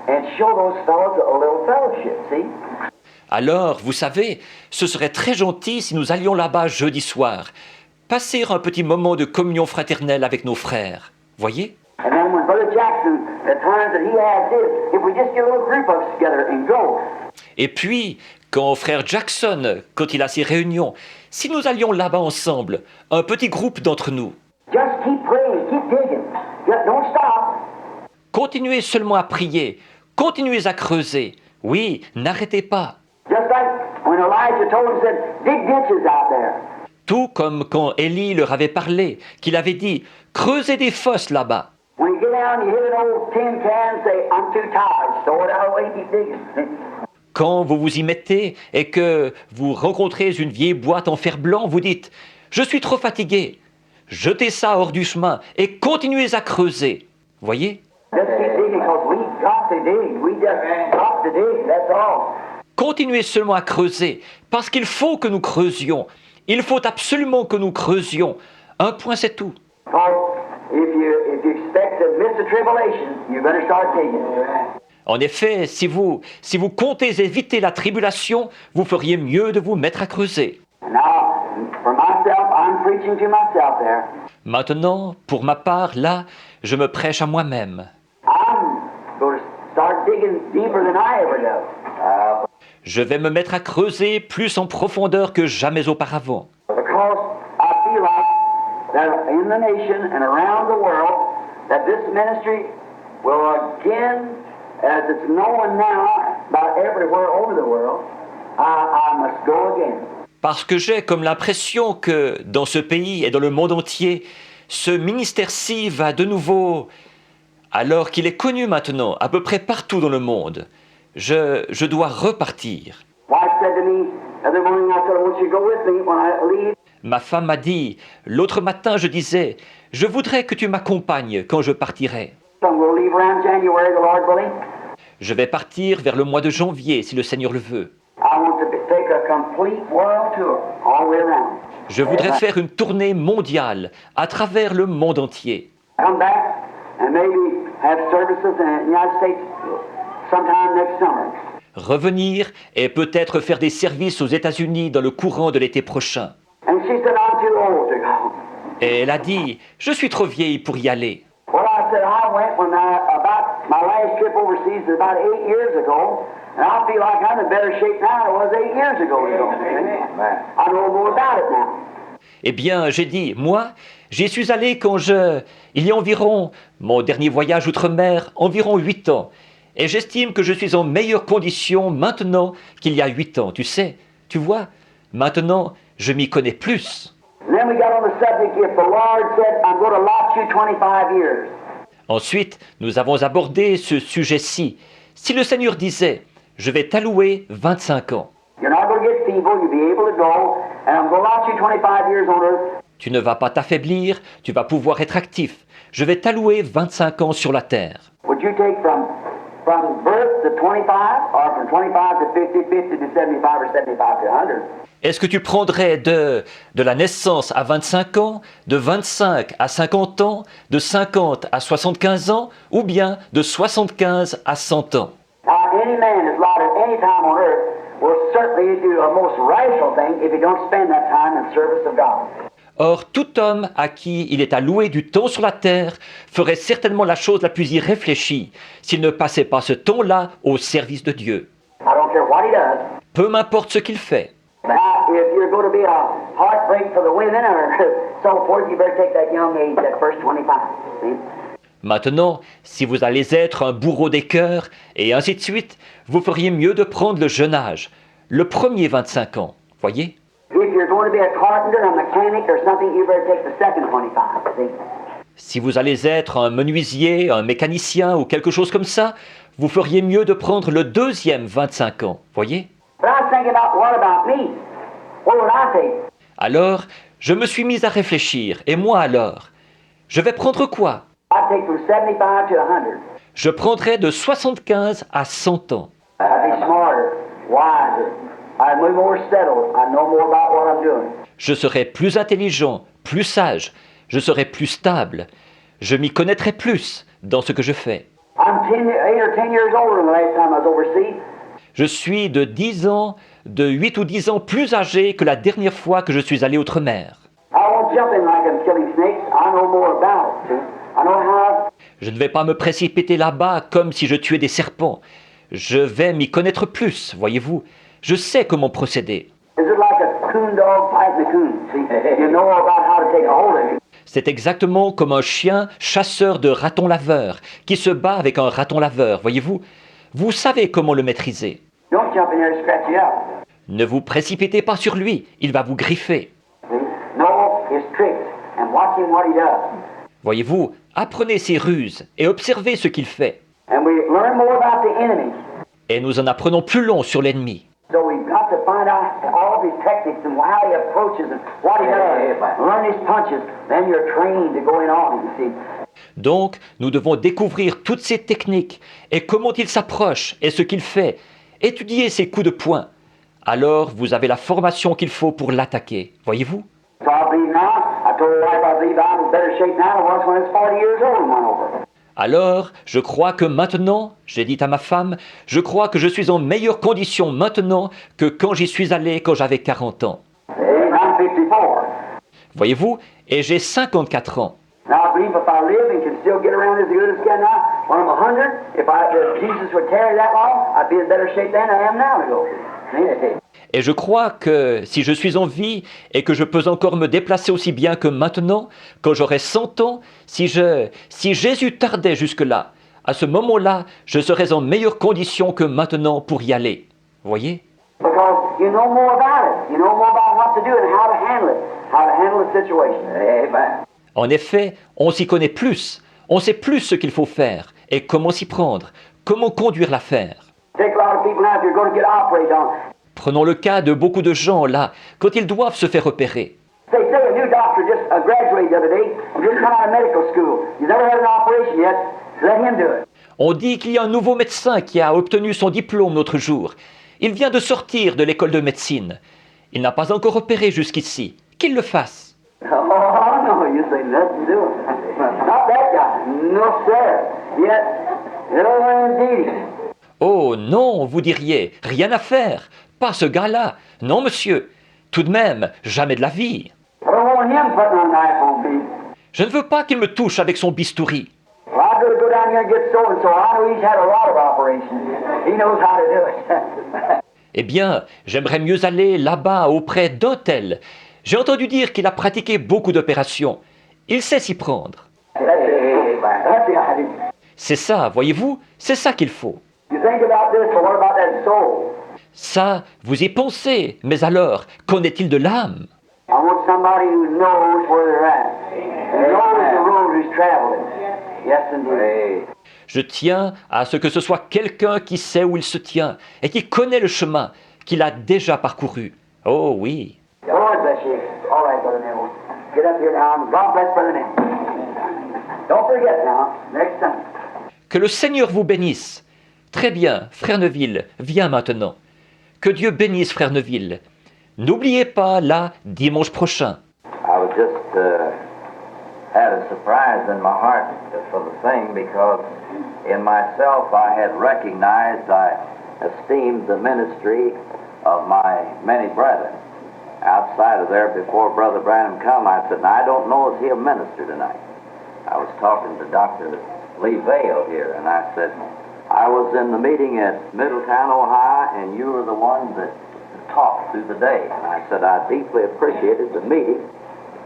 and show those fellows a little fellowship, see? Alors, vous savez, ce serait très gentil si nous allions là-bas jeudi soir, passer un petit moment de communion fraternelle avec nos frères. Voyez? And then when Brother Jackson, the times that he has this, if we just get a little group of us together and go. Et puis, quand frère Jackson, quand il a ses réunions, si nous allions là-bas ensemble, un petit groupe d'entre nous, Just keep praying, keep digging. Just don't stop. continuez seulement à prier, continuez à creuser. Oui, n'arrêtez pas. Just like when Elijah told him, said, dig ditches out there. Tout comme quand Élie leur avait parlé, qu'il avait dit, creusez des fosses là-bas. When you get down, you hit an old tin can, say, I'm too tired. Throw it out away, keep digging. Quand vous vous y mettez et que vous rencontrez une vieille boîte en fer blanc, vous dites « Je suis trop fatigué ». Jetez ça hors du chemin et continuez à creuser. Voyez? Just keep digging because we got to dig. We just got to dig, that's all. Continuez seulement à creuser parce qu'il faut que nous creusions. Il faut absolument que nous creusions. Un point, c'est tout. Because if you expect to miss the tribulation, you better start digging. En effet, si vous comptez éviter la tribulation, vous feriez mieux de vous mettre à creuser. Now, for myself, I'm preaching to myself there. Maintenant, pour ma part, là, je me prêche à moi-même. I'm going to start digging deeper than I ever do. Je vais me mettre à creuser plus en profondeur que jamais auparavant. Because I feel like that in the nation and around the world, that this ministry will again, as it's known now about everywhere over the world, I must go again. Parce que j'ai comme l'impression que dans ce pays et dans le monde entier, ce ministère-ci va de nouveau, alors qu'il est connu maintenant à peu près partout dans le monde, je dois repartir. Wife said to me the other morning, I said, I want you to go with me when I leave. Ma femme m'a dit, l'autre matin je disais, je voudrais que tu m'accompagnes quand je partirai. So I'm going to leave around January, the Lord willing. Je vais partir vers le mois de janvier, si le Seigneur le veut. I want to take a complete world tour all the way around. Je voudrais faire une tournée mondiale à travers le monde entier. Come back and maybe have services in the United States sometime next summer. Revenir et peut-être faire des services aux États-Unis dans le courant de l'été prochain. And she said, I'm too old to go. Et elle a dit, je suis trop vieille pour y aller. Well, I said, I went when about my last trip overseas was about 8 years ago, and I feel like I'm in better shape now than I was 8 years ago. I know more about it now. Eh bien, j'ai dit, moi, j'y suis allé il y a environ, mon dernier voyage outre-mer, environ 8 ans. Et j'estime que je suis en meilleure condition maintenant qu'il y a 8 ans. Tu sais, tu vois, maintenant, je m'y connais plus. And then we got on the subject, if the Lord said, I'm going to allot you 25 years. Ensuite, nous avons abordé ce sujet-ci. Si le Seigneur disait, je vais t'allouer 25 ans, You're not going to get feeble, you'll be able to go, and I'm going to allot you 25 years on earth. tu ne vas pas t'affaiblir, tu vas pouvoir être actif. Je vais t'allouer 25 ans sur la terre. Would you take from birth to 25, or from 25 to 50, 50 to 75, or 75 to 100? Est-ce que tu prendrais de la naissance à 25 ans, de 25 à 50 ans, de 50 à 75 ans, ou bien de 75 à 100 ans? Now, any man that's allotted any time on earth will certainly do a most rational thing if he don't spend that time in service of God. Or, tout homme à qui il est alloué du temps sur la terre ferait certainement la chose la plus irréfléchie s'il ne passait pas ce temps-là au service de Dieu. I don't care what he does. Peu m'importe ce qu'il fait. Now, if you're going to be a heartbreak for the women or so forth, you better take that young age, that first 25. See? Maintenant, si vous allez être un bourreau des cœurs, et ainsi de suite, vous feriez mieux de prendre le jeune âge, le premier 25 ans, voyez? If you're going to be a carpenter, a mechanic, or something, you better take the second 25. See? Si vous allez être un menuisier, un mécanicien ou quelque chose comme ça, vous feriez mieux de prendre le deuxième 25 ans, voyez? But I was thinking about what about me? What would I take? Alors, je me suis mis à réfléchir, et moi alors? Je vais prendre quoi? I'd take from 75 to 100. Je prendrai de 75 à 100 ans. I'd be smarter, wiser. I'd be more settled. I know more about what I'm doing. Je serai plus intelligent, plus sage, je serai plus stable, je m'y connaîtrai plus dans ce que je fais. I'm 8 or 10 years older than the last time I was overseas. Je suis de 8 ou 10 ans plus âgé que la dernière fois que je suis allé outre-mer. I won't jump in like I'm killing snakes. I know more about it. See? I know how. Je ne vais pas me précipiter là-bas comme si je tuais des serpents. Je vais m'y connaître plus, voyez-vous. Je sais comment procéder. Is it like a coon dog fighting a coon? See? You know about how to take a hold of him. C'est exactement comme un chien chasseur de ratons laveurs qui se bat avec un raton laveur, voyez-vous. Vous savez comment le maîtriser. Don't jump in there and scratch you up. Ne vous précipitez pas sur lui, il va vous griffer. See? Know his tricks and watch him what he does. Voyez-vous, apprenez ses ruses et observez ce qu'il fait. And we learn more about the enemy. Et nous en apprenons plus long sur l'ennemi. So we've got to find out all of his techniques and how he approaches and what he does. Learn his punches. Then you're trained to go in on him, you see. Donc, nous devons découvrir toutes ces techniques et comment il s'approche et ce qu'il fait. Étudier ses coups de poing. Alors, vous avez la formation qu'il faut pour l'attaquer. Voyez-vous? So I believe now, I told my wife I believe I'm in better shape now than I was when I was 40 years old and went over. Alors, je crois que maintenant, j'ai dit à ma femme, je crois que je suis en meilleure condition maintenant que quand j'y suis allé quand j'avais 40 ans. I'm 54. Voyez-vous? Et j'ai 54 ans. Now I believe if I live and can still get around as good as I can now, when I'm 100, if Jesus would tarry that long, I'd be in better shape than I am now to go. Et je crois que si je suis en vie et que je peux encore me déplacer aussi bien que maintenant, quand j'aurai 100 ans, si Jésus tardait jusque-là, à ce moment-là, je serais en meilleure condition que maintenant pour y aller. Vous voyez? Because you know more about it. You know more about what to do and how to handle the situation. Amen. En effet, on s'y connaît plus. On sait plus ce qu'il faut faire et comment s'y prendre, comment conduire l'affaire. Take a lot of people now if you're going to get operated on. Prenons le cas de beaucoup de gens là, quand ils doivent se faire opérer. Say a new doctor just graduated the other day, just come out of medical school. He's never had an operation yet. Let him do it. On dit qu'il y a un nouveau médecin qui a obtenu son diplôme l'autre jour. Il vient de sortir de l'école de médecine. Il n'a pas encore opéré jusqu'ici. Qu'il le fasse. Oh no, you say nothing to do it. Not that guy. No sir. Yet, no indeed. Oh non, vous diriez, rien à faire. Pas ce gars-là. Non, monsieur. Tout de même, jamais de la vie. I don't want him putting a knife on me. Je ne veux pas qu'il me touche avec son bistouri. Well, I'd rather go down here and get so and so. I know he's had a lot of operations. He knows how to do it. Eh bien, j'aimerais mieux aller là-bas auprès d'un tel. J'ai entendu dire qu'il a pratiqué beaucoup d'opérations. Il sait s'y prendre. That's the idea. C'est ça, voyez-vous, c'est ça qu'il faut. You think about this, but what about that soul? Ça, vous y pensez, mais alors, qu'en est-il de l'âme? I want somebody who knows where they're at. And knows the road who's traveling. Yes, indeed. Je tiens à ce que ce soit quelqu'un qui sait où il se tient et qui connaît le chemin qu'il a déjà parcouru. Oh oui. Lord bless you. All right, Brother Neville. Get up here now. God bless Brother Neville. Don't forget now, next time. Que le Seigneur vous bénisse. Très bien, Frère Neville, viens maintenant. Que Dieu bénisse Frère Neville. N'oubliez pas, là, dimanche prochain. I was just had a surprise in my heart for the thing because in myself I had recognized, I esteemed the ministry of my many brethren. Outside of there, before Brother Branham come, I said, now, I don't know if he'll minister tonight. I was talking to Dr. Lee Vale here, and I said, I was in the meeting at Middletown, Ohio, and you were the one that talked through the day. And I said, I deeply appreciated the meeting,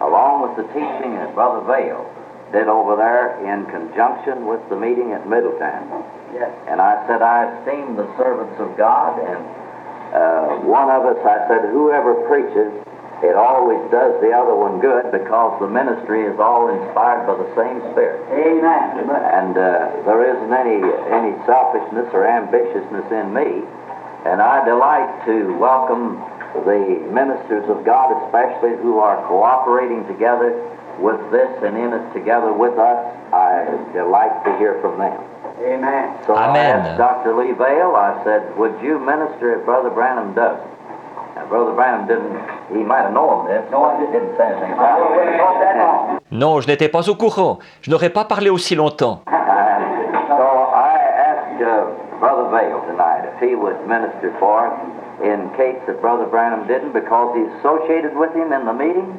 along with the teaching that Brother Vale did over there in conjunction with the meeting at Middletown. Yes. And I said, I esteem the servants of God, and one of us, I said, whoever preaches, it always does the other one good because the ministry is all inspired by the same Spirit. Amen. And there isn't any selfishness or ambitiousness in me. And I delight to welcome the ministers of God, especially who are cooperating together with this and in it together with us. I delight to hear from them. Amen. So Amen. I asked Dr. Lee Vale, I said, would you minister if Brother Branham does? And Brother Branham didn't, he might have known this. No, I didn't say anything about it. Non, je n'étais pas au courant. Je n'aurais pas parlé aussi longtemps. So I asked Brother Vale tonight if he would minister for us in case that Brother Branham didn't, because he's associated with him in the meetings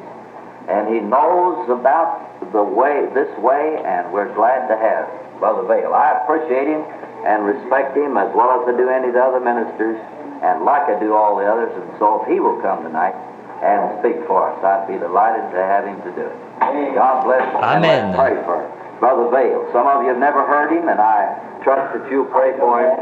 and he knows about the way, this way, and we're glad to have Brother Vale. I appreciate him and respect him as well as I do any of the other ministers, and like I do all the others, and so if he will come tonight and speak for us, I'd be delighted to have him to do it. God bless him. Amen. And let's pray for Brother Vale. Some of you have never heard him, and I trust that you'll pray for him.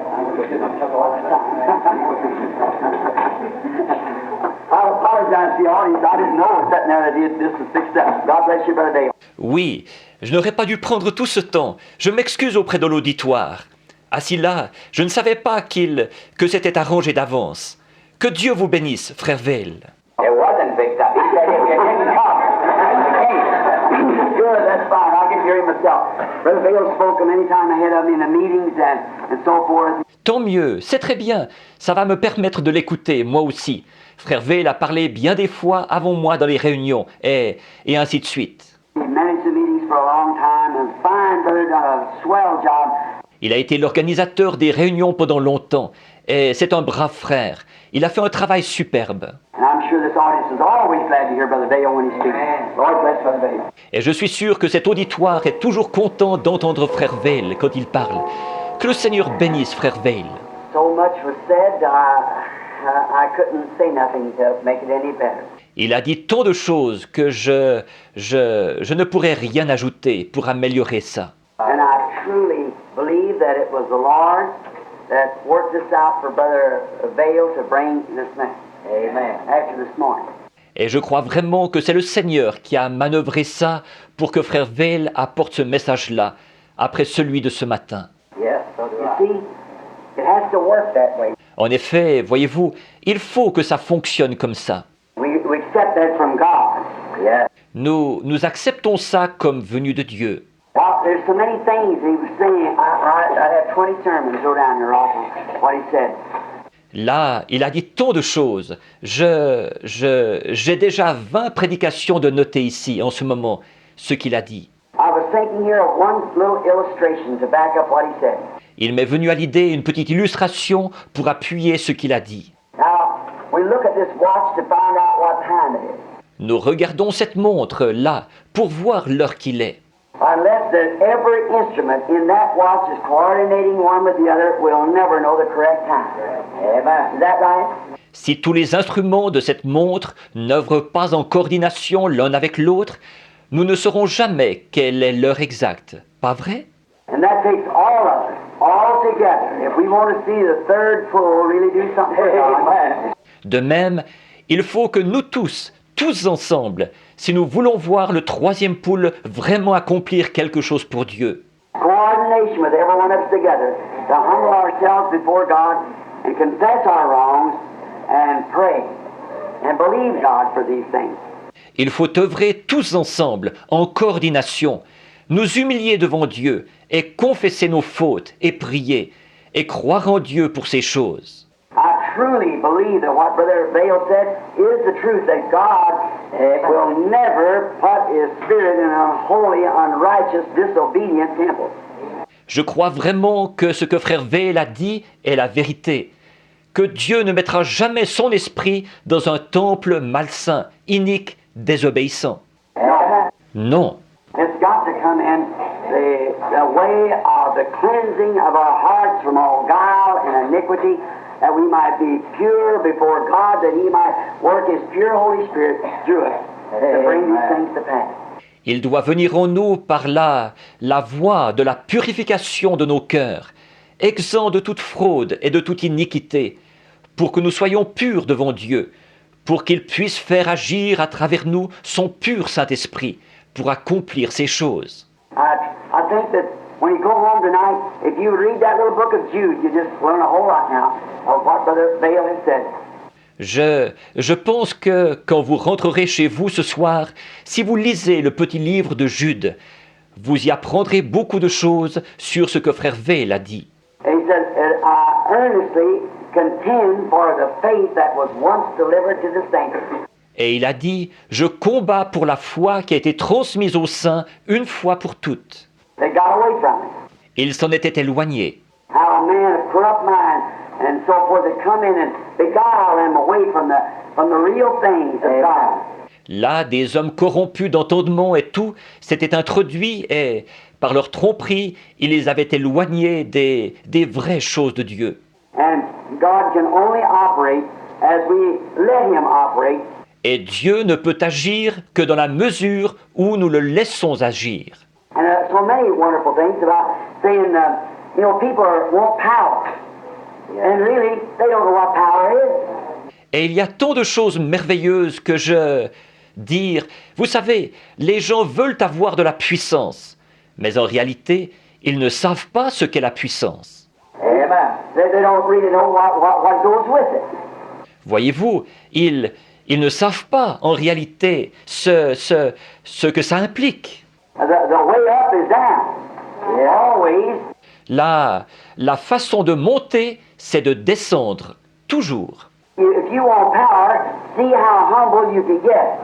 I apologize to the audience. I didn't know it was sitting there that this was fixed up. God bless you, Brother Dale. Oui, je n'aurais pas dû prendre tout ce temps. Je m'excuse auprès de l'auditoire. Assis là, je ne savais pas que c'était arrangé d'avance. Que Dieu vous bénisse, Frère Vale. It wasn't fixed up. He said if you didn't come. Good, that's fine. I'll get hear him myself. Brother Vale spoke many times ahead of me in the meetings and so forth. Tant mieux, c'est très bien. Ça va me permettre de l'écouter, moi aussi. Frère Vale a parlé bien des fois avant moi dans les réunions, et ainsi de suite. He managed the meetings for a long time and fine, brother, done a swell job. Il a été l'organisateur des réunions pendant longtemps, et c'est un brave frère. Il a fait un travail superbe. And I'm sure this audience is always glad to hear Brother Dale when he speaks. Lord bless Brother Dale. Et je suis sûr que cet auditoire est toujours content d'entendre Frère Vale quand il parle. Que le Seigneur bénisse Frère Vale. So much was said. I couldn't say nothing to make it any better. Il a dit tant de choses que je ne pourrais rien ajouter pour améliorer ça. And I truly believe that it was the Lord that worked this out for Brother Vail to bring this message. Amen. After this morning. Et je crois vraiment que c'est le Seigneur qui a manœuvré ça pour que Frère Vail apporte ce message-là, après celui de ce matin. Yes, so do I. You see, it has to work that way. En effet, voyez-vous, il faut que ça fonctionne comme ça. We accept that from God. Yes. Nous acceptons ça comme venu de Dieu. Well, there's so many things he was saying. I have 20 sermons go down here off of what he said. Là, il a dit tant de choses. J'ai déjà 20 prédications de noter ici, en ce moment, ce qu'il a dit. I was thinking here of one little illustration to back up what he said. Il m'est venu à l'idée une petite illustration pour appuyer ce qu'il a dit. Now, we look at this watch to find out what time it is. Nous regardons cette montre là pour voir l'heure qu'il est. Unless every instrument in that watch is coordinating one with the other, we'll never know the correct time. Amen. Is that right? Si tous les instruments de cette montre n'œuvrent pas en coordination l'un avec l'autre, nous ne saurons jamais quelle est l'heure exacte. Pas vrai? And that takes all of us, all together, if we want to see the third fool really do something for God. De même, il faut que nous tous ensemble, si nous voulons voir le troisième poule vraiment accomplir quelque chose pour Dieu. Coordination with every one of us together to humble ourselves before God and confess our wrongs and pray and believe God for these things. Il faut œuvrer tous ensemble, en coordination, nous humilier devant Dieu et confesser nos fautes et prier et croire en Dieu pour ces choses. I truly believe that what Brother Vail said is the truth, that God will never put His Spirit in an unholy, unrighteous, disobedient temple. Je crois vraiment que ce que Frère Vail a dit est la vérité, que Dieu ne mettra jamais son esprit dans un temple malsain, inique, désobéissant. Non. It's got to come in the way of the cleansing of our hearts from all guile and iniquity, that we might be pure before God, that He might work His pure Holy Spirit through us to bring these things to pass. Il doit venir en nous par la voie de la purification de nos cœurs, exempts de toute fraude et de toute iniquité, pour que nous soyons purs devant Dieu, pour qu'il puisse faire agir à travers nous son pur Saint-Esprit, pour accomplir ces choses. I think that when you go home tonight, if you read that little book of Jude, you just learn a whole lot now of what Brother Vail has said. Je pense que quand vous rentrerez chez vous ce soir, si vous lisez le petit livre de Jude, vous y apprendrez beaucoup de choses sur ce que Frère Vail a dit. And he said, I earnestly contend for the faith that was once delivered to the saints. Et il a dit, je combats pour la foi qui a été transmise aux saints une fois pour toutes. They got away from it. Ils s'en étaient éloignés. How a man of corrupt mind and so forth had come in and beguile them away from the real things of God. Là, des hommes corrompus d'entendement et tout s'étaient introduits et, par leur tromperie, ils les avaient éloignés des vraies choses de Dieu. And God can only operate as we let Him operate. Et Dieu ne peut agir que dans la mesure où nous le laissons agir. And so many wonderful things about saying, people want power. And really, they don't know what power is. Et il y a tant de choses merveilleuses que dire, vous savez, les gens veulent avoir de la puissance, mais en réalité, ils ne savent pas ce qu'est la puissance. Amen. They don't really know what goes with it. Voyez-vous, ils ne savent pas en réalité ce que ça implique. The way up is down. Always. La façon de monter, c'est de descendre, toujours. If you want power, see how humble you can get.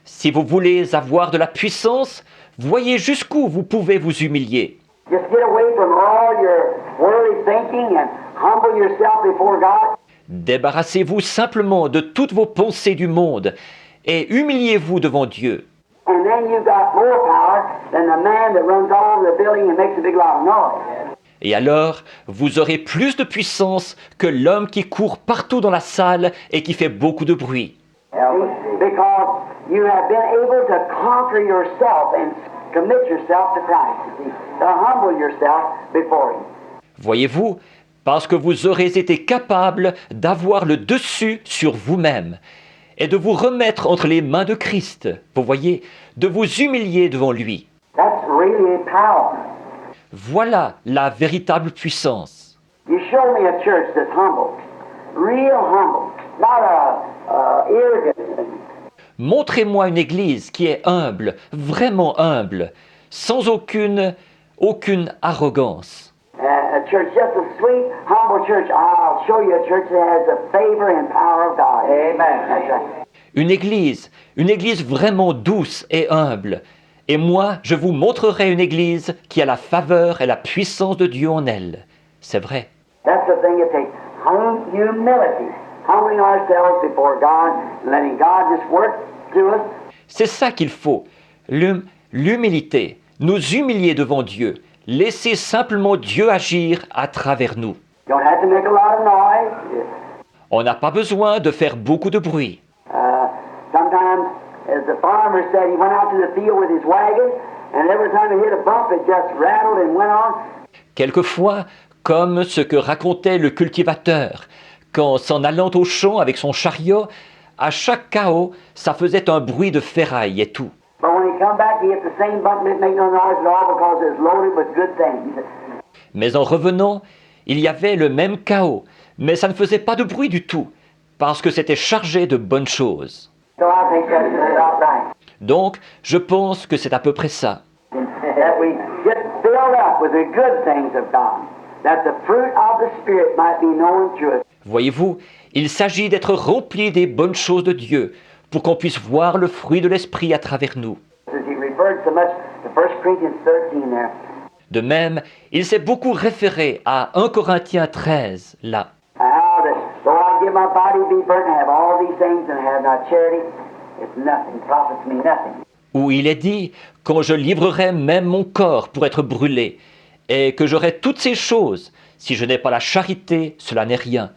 Si vous voulez avoir de la puissance, voyez jusqu'où vous pouvez vous humilier. Just get away from all your worldly thinking and humble yourself before God. Débarrassez-vous simplement de toutes vos pensées du monde et humiliez-vous devant Dieu. And then you got more power than the man that runs all over the building and makes a big lot of noise. Et alors, vous aurez plus de puissance que l'homme qui court partout dans la salle et qui fait beaucoup de bruit. Because you have been able to conquer yourself and commit yourself to Christ, you see, to humble yourself before Him. Voyez-vous, parce que vous aurez été capable d'avoir le dessus sur vous-même et de vous remettre entre les mains de Christ, vous voyez, de vous humilier devant lui. That's really power. Voilà la véritable puissance. You show me a church that's humble, real humble, not arrogant. Montrez-moi une église qui est humble, vraiment humble, sans aucune arrogance. A church just a sweet, humble church. I'll show you a church that has the favor and power of God. Amen. That's right. Une église vraiment douce et humble. Et moi, je vous montrerai une église qui a la faveur et la puissance de Dieu en elle. C'est vrai. That's the thing it takes. Humility. Humbling ourselves before God, letting God just work through us. C'est ça qu'il faut. L'humilité. Nous humilier devant Dieu. Laisser simplement Dieu agir à travers nous. You don't have to make a lot of noise. On n'a pas besoin de faire beaucoup de bruit. Sometimes, as the farmer said, he went out to the field with his wagon, and every time he hit a bump, it just rattled and went on. Quelquefois, comme ce que racontait le cultivateur, quand s'en allant au champ avec son chariot, à chaque chaos, ça faisait un bruit de ferraille et tout. But when he come back, he hit the same bump and it made no noise at all because it was loaded with good things. Mais en revenant, il y avait le même chaos, mais ça ne faisait pas de bruit du tout, parce que c'était chargé de bonnes choses. So I think that's about right. Donc, je pense que c'est à peu près ça. That we get filled up with the good things of God, that the fruit of the Spirit might be known through us. Voyez-vous, il s'agit d'être rempli des bonnes choses de Dieu, pour qu'on puisse voir le fruit de l'Esprit à travers nous. As he referred so much to 1 Corinthians 13 there. De même, il s'est beaucoup référé à 1 Corinthiens 13, là. How that though I give my body to be burnt and have all these things and have not charity, it's nothing, profits me nothing. Où il est dit, quand je livrerai même mon corps pour être brûlé, et que j'aurai toutes ces choses, si je n'ai pas la charité, cela n'est rien,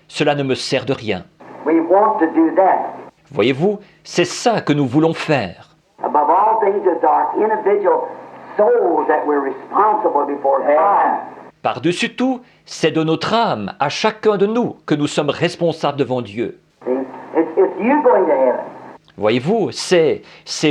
cela ne me sert de rien. We want to do that. Voyez-vous, c'est ça que nous voulons faire. Above all things, it's our individual souls that we're responsible before God. Par-dessus tout, c'est de notre âme, à chacun de nous, que nous sommes responsables devant Dieu. See? It's you going to heaven. Voyez-vous, c'est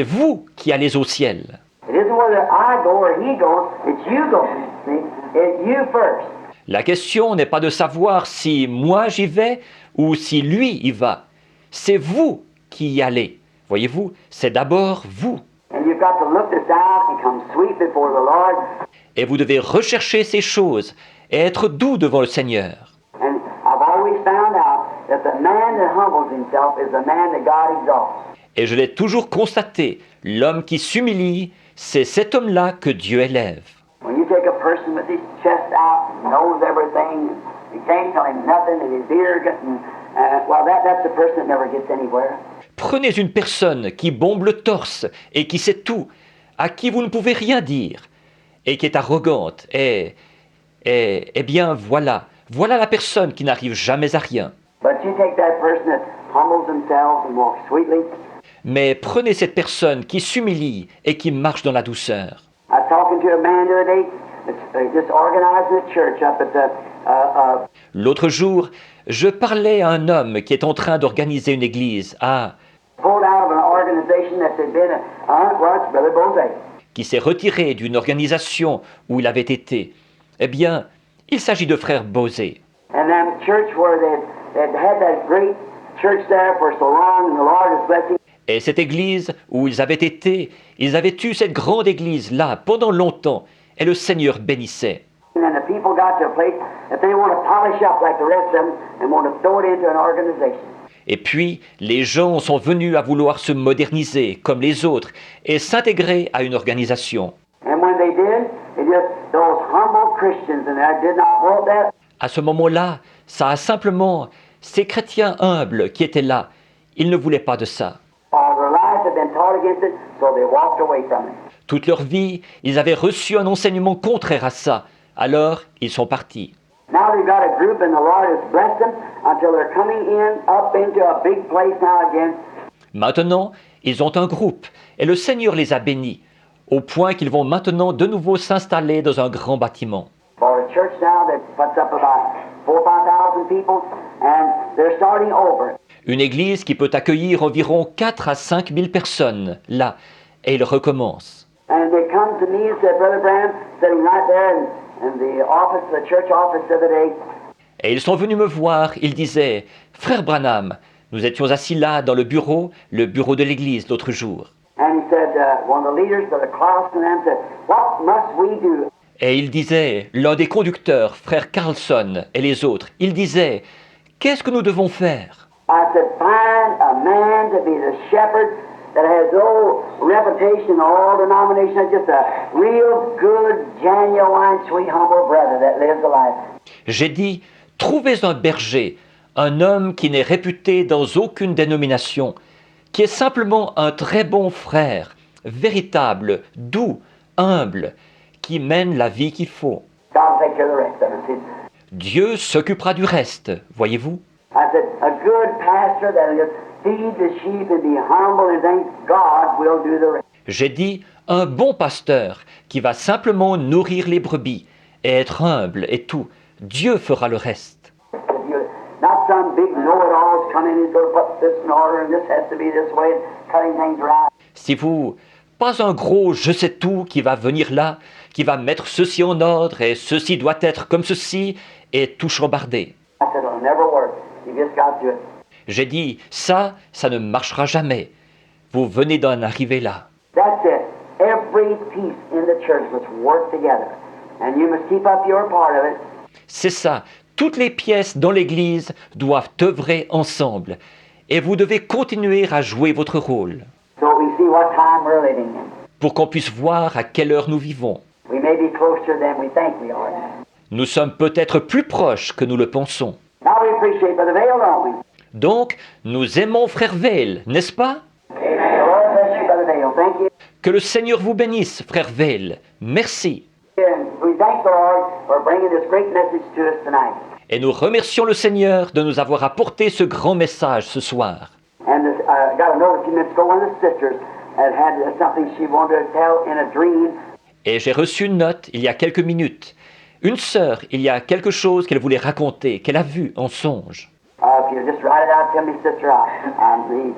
vous qui allez au ciel. It isn't whether I go or he goes, it's you going. See? It's you first. La question n'est pas de savoir si moi j'y vais ou si lui y va. C'est vous qui y allez. Voyez-vous, c'est d'abord vous. And you've got to look this out and come sweet before the Lord. Et vous devez rechercher ces choses et être doux devant le Seigneur. And I've always found out that the man that humbles himself is the man that God exalts. Et je l'ai toujours constaté, l'homme qui s'humilie, c'est cet homme-là que Dieu élève. When you take a person with his chest out, knows everything, you can't tell him nothing, and he's arrogant, well, that's the person that never gets anywhere. Prenez une personne qui bombe le torse et qui sait tout, à qui vous ne pouvez rien dire, et qui est arrogante, et bien voilà la personne qui n'arrive jamais à rien. But you take that person that humbles themselves and walks sweetly. Mais prenez cette personne qui s'humilie et qui marche dans la douceur. I was talking to a man the other day that's just organizing a church up at the L'autre jour, je parlais à un homme qui est en train d'organiser une église pulled out of an organization that had been well, it's Brother Bose. qui s'est retiré d'une organisation où il avait été. Eh bien, il s'agit de frère Bosé. And then church where they'd had that great church there for so long, and the Lord is blessing. Et cette église où ils avaient été, ils avaient eu cette grande église-là pendant longtemps, et le Seigneur bénissait. And then the people got to a place that they want to polish up like the rest of them and want to throw it into an organization. Et puis, les gens sont venus à vouloir se moderniser comme les autres et s'intégrer à une organisation. And when they did, those humble Christians in there did not want that. À ce moment-là, ça a simplement, ces chrétiens humbles qui étaient là, ils ne voulaient pas de ça. All their lives had been taught against it, so they walked away from it. Toute leur vie, ils avaient reçu un enseignement contraire à ça. Alors, ils sont partis. Now they've got a group and the Lord has blessed them until they're coming in up into a big place now again. Maintenant, ils ont un groupe et le Seigneur les a bénis, au point qu'ils vont maintenant de nouveau s'installer dans un grand bâtiment. For a church now that puts up about 4,000 or 5,000 people, and they're starting over. Une église qui peut accueillir environ 4 à 5 000 personnes, là, et ils recommencent. And they come to me and said, Brother Branham, sitting right there in the office, the church office the other day, Et ils sont venus me voir, ils disaient, « Frère Branham, nous étions assis là dans le bureau de l'église l'autre jour. and he said, one of the leaders of the class and them said, what must we do? Et il disait, l'un des conducteurs, frère Carlson et les autres, il disait, « Qu'est-ce que nous devons faire ?» I said, find a man to be the shepherd that has no reputation in all denominations, just a real good, genuine, sweet, humble brother that lives a life. J'ai dit, « Trouvez un berger, un homme qui n'est réputé dans aucune dénomination, qui est simplement un très bon frère, véritable, doux, humble, qui mène la vie qu'il faut. God will take care of the rest of it. See? Dieu s'occupera du reste, voyez-vous. I said, a good pastor that will just feed the sheep and be humble and things, God will do the rest. J'ai dit, un bon pasteur qui va simplement nourrir les brebis et être humble et tout, Dieu fera le reste. If you, not some big know-it-alls come in and go put this in order and this has to be this way, cutting things right. Si vous, pas un gros je sais tout qui va venir là, qui va mettre ceci en ordre et ceci doit être comme ceci et tout chambarder. I said, it'll never work. You just got to do it. J'ai dit, ça ne marchera jamais. Vous venez d'en arriver là. That's it. Every piece in the church must work together. And you must keep up your part of it. C'est ça. Toutes les pièces dans l'Église doivent œuvrer ensemble. Et vous devez continuer à jouer votre rôle So we see what time we're living in. pour qu'on puisse voir à quelle heure nous vivons. We may be closer than we think we are. Nous sommes peut-être plus proches que nous le pensons. Now we appreciate Brother Vail, don't we? Donc, nous aimons Frère Vail, n'est-ce pas? Amen. The Lord bless you, Brother Vail. Thank you. Que le Seigneur vous bénisse, Frère Vail. Merci. And we thank the Lord for bringing this great message to us tonight. Et nous remercions le Seigneur de nous avoir apporté ce grand message ce soir. And this, got a note a few minutes ago, one of the sisters had something she wanted to tell in a dream. Et j'ai reçu une note il y a quelques minutes. Une sœur, il y a quelque chose qu'elle voulait raconter, qu'elle a vu en songe. If you just write it out, tell me, sister,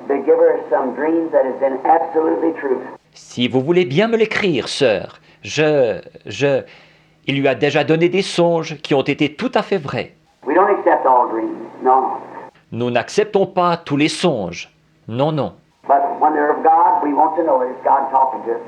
they give her some dreams that has been absolutely true. Si vous voulez bien me l'écrire, sœur, il lui a déjà donné des songes qui ont été tout à fait vrais. We don't accept all dreams, no. Nous n'acceptons pas tous les songes. Non, non. But when they're of God, we want to know it. It's God talking to us.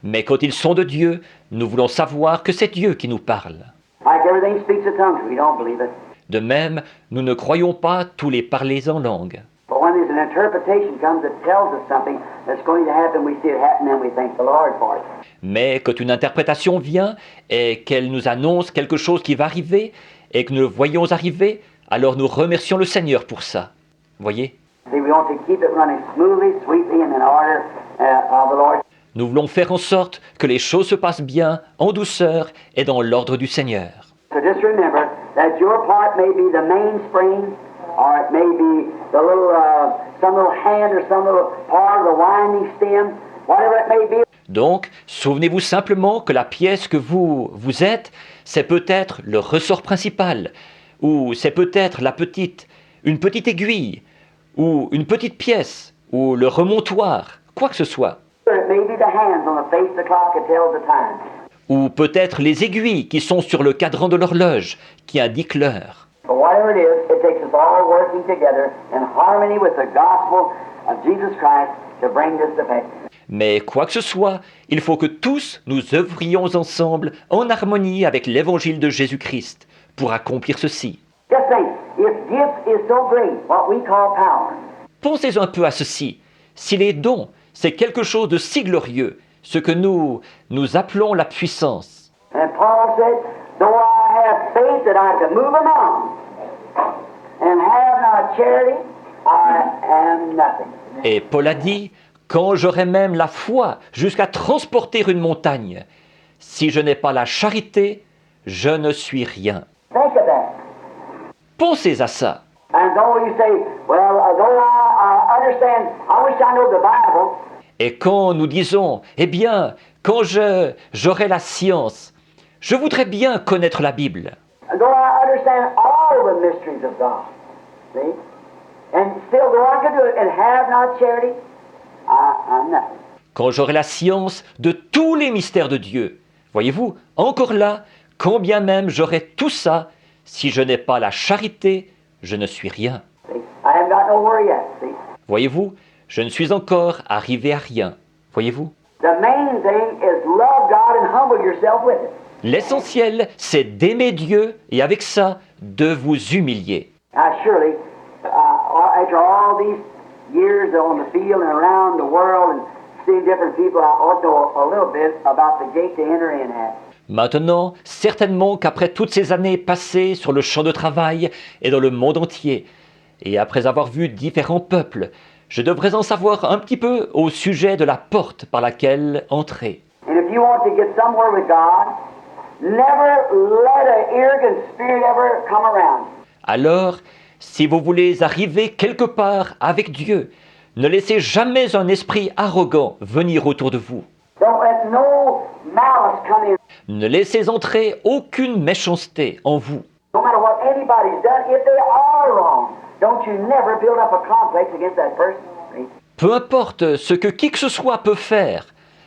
Mais quand ils sont de Dieu, nous voulons savoir que c'est Dieu qui nous parle. Like everything speaks of tongues, we don't believe it. De même, nous ne croyons pas tous les parlers en langue. But when there's an interpretation comes that tells us something that's going to happen, we see it happen, and we thank the Lord for it. Mais quand une interprétation vient et qu'elle nous annonce quelque chose qui va arriver et que nous le voyons arriver, alors nous remercions le Seigneur pour ça. Voyez? See, we want to keep it running smoothly, sweetly, and in order of the Lord. Nous voulons faire en sorte que les choses se passent bien, en douceur et dans l'ordre du Seigneur. So just remember that your part may be the mainspring, or it may be the little, some little hand or some little part of the winding stem, whatever it may be. Donc, souvenez-vous simplement que la pièce que vous êtes, c'est peut-être le ressort principal, ou c'est peut-être une petite aiguille, ou une petite pièce, ou le remontoir, quoi que ce soit. Or it may be the hands on the face of the clock that tells the time. Ou peut-être les aiguilles qui sont sur le cadran de l'horloge, qui indiquent l'heure. But whatever it is, it takes us all working together in harmony with the gospel of Jesus Christ to bring this to pass. Mais quoi que ce soit, il faut que tous nous œuvrions ensemble en harmonie avec l'évangile de Jésus-Christ pour accomplir ceci. Just think, if gift is so great, what we call power, Pensez un peu à ceci. Si les dons, c'est quelque chose de si glorieux, ce que nous appelons la puissance. and Paul said, though I have faith that I can move a mountain and have not charity, I am nothing. Et Paul a dit, quand j'aurai même la foi jusqu'à transporter une montagne, si je n'ai pas la charité, je ne suis rien. Think of that. Pensez à ça. And though you say, well, though I understand, I wish I know the Bible, Et quand nous disons, eh bien, quand j'aurai la science, je voudrais bien connaître la Bible. and though I understand all the mysteries of God, see, and still though I could do it and have not charity, I'm nothing. Quand j'aurai la science de tous les mystères de Dieu. Voyez-vous, encore là, quand bien même j'aurai tout ça, si je n'ai pas la charité, je ne suis rien. See, I haven't got nowhere yet. See, Voyez-vous, je ne suis encore arrivé à rien. Voyez-vous, the main thing is love God and humble yourself with it. l'essentiel, c'est d'aimer Dieu et avec ça, de vous humilier. Now, surely, after all these years on the field and around the world and seeing different people, I ought to know a little bit about the gate to enter in at. Maintenant, certainement qu'après toutes ces années passées sur le champ de travail et dans le monde entier, et après avoir vu différents peuples, je devrais en savoir un petit peu au sujet de la porte par laquelle entrer. And if you want to get somewhere with God, never let an arrogant spirit ever come around. Alors, si vous voulez arriver quelque part avec Dieu, ne laissez jamais un esprit arrogant venir autour de vous. Don't let no malice come in. Ne laissez entrer aucune méchanceté en vous. No matter what anybody's done, if they are wrong, don't you never build up a complex against that person. See? Peu importe ce que qui que ce soit peut faire,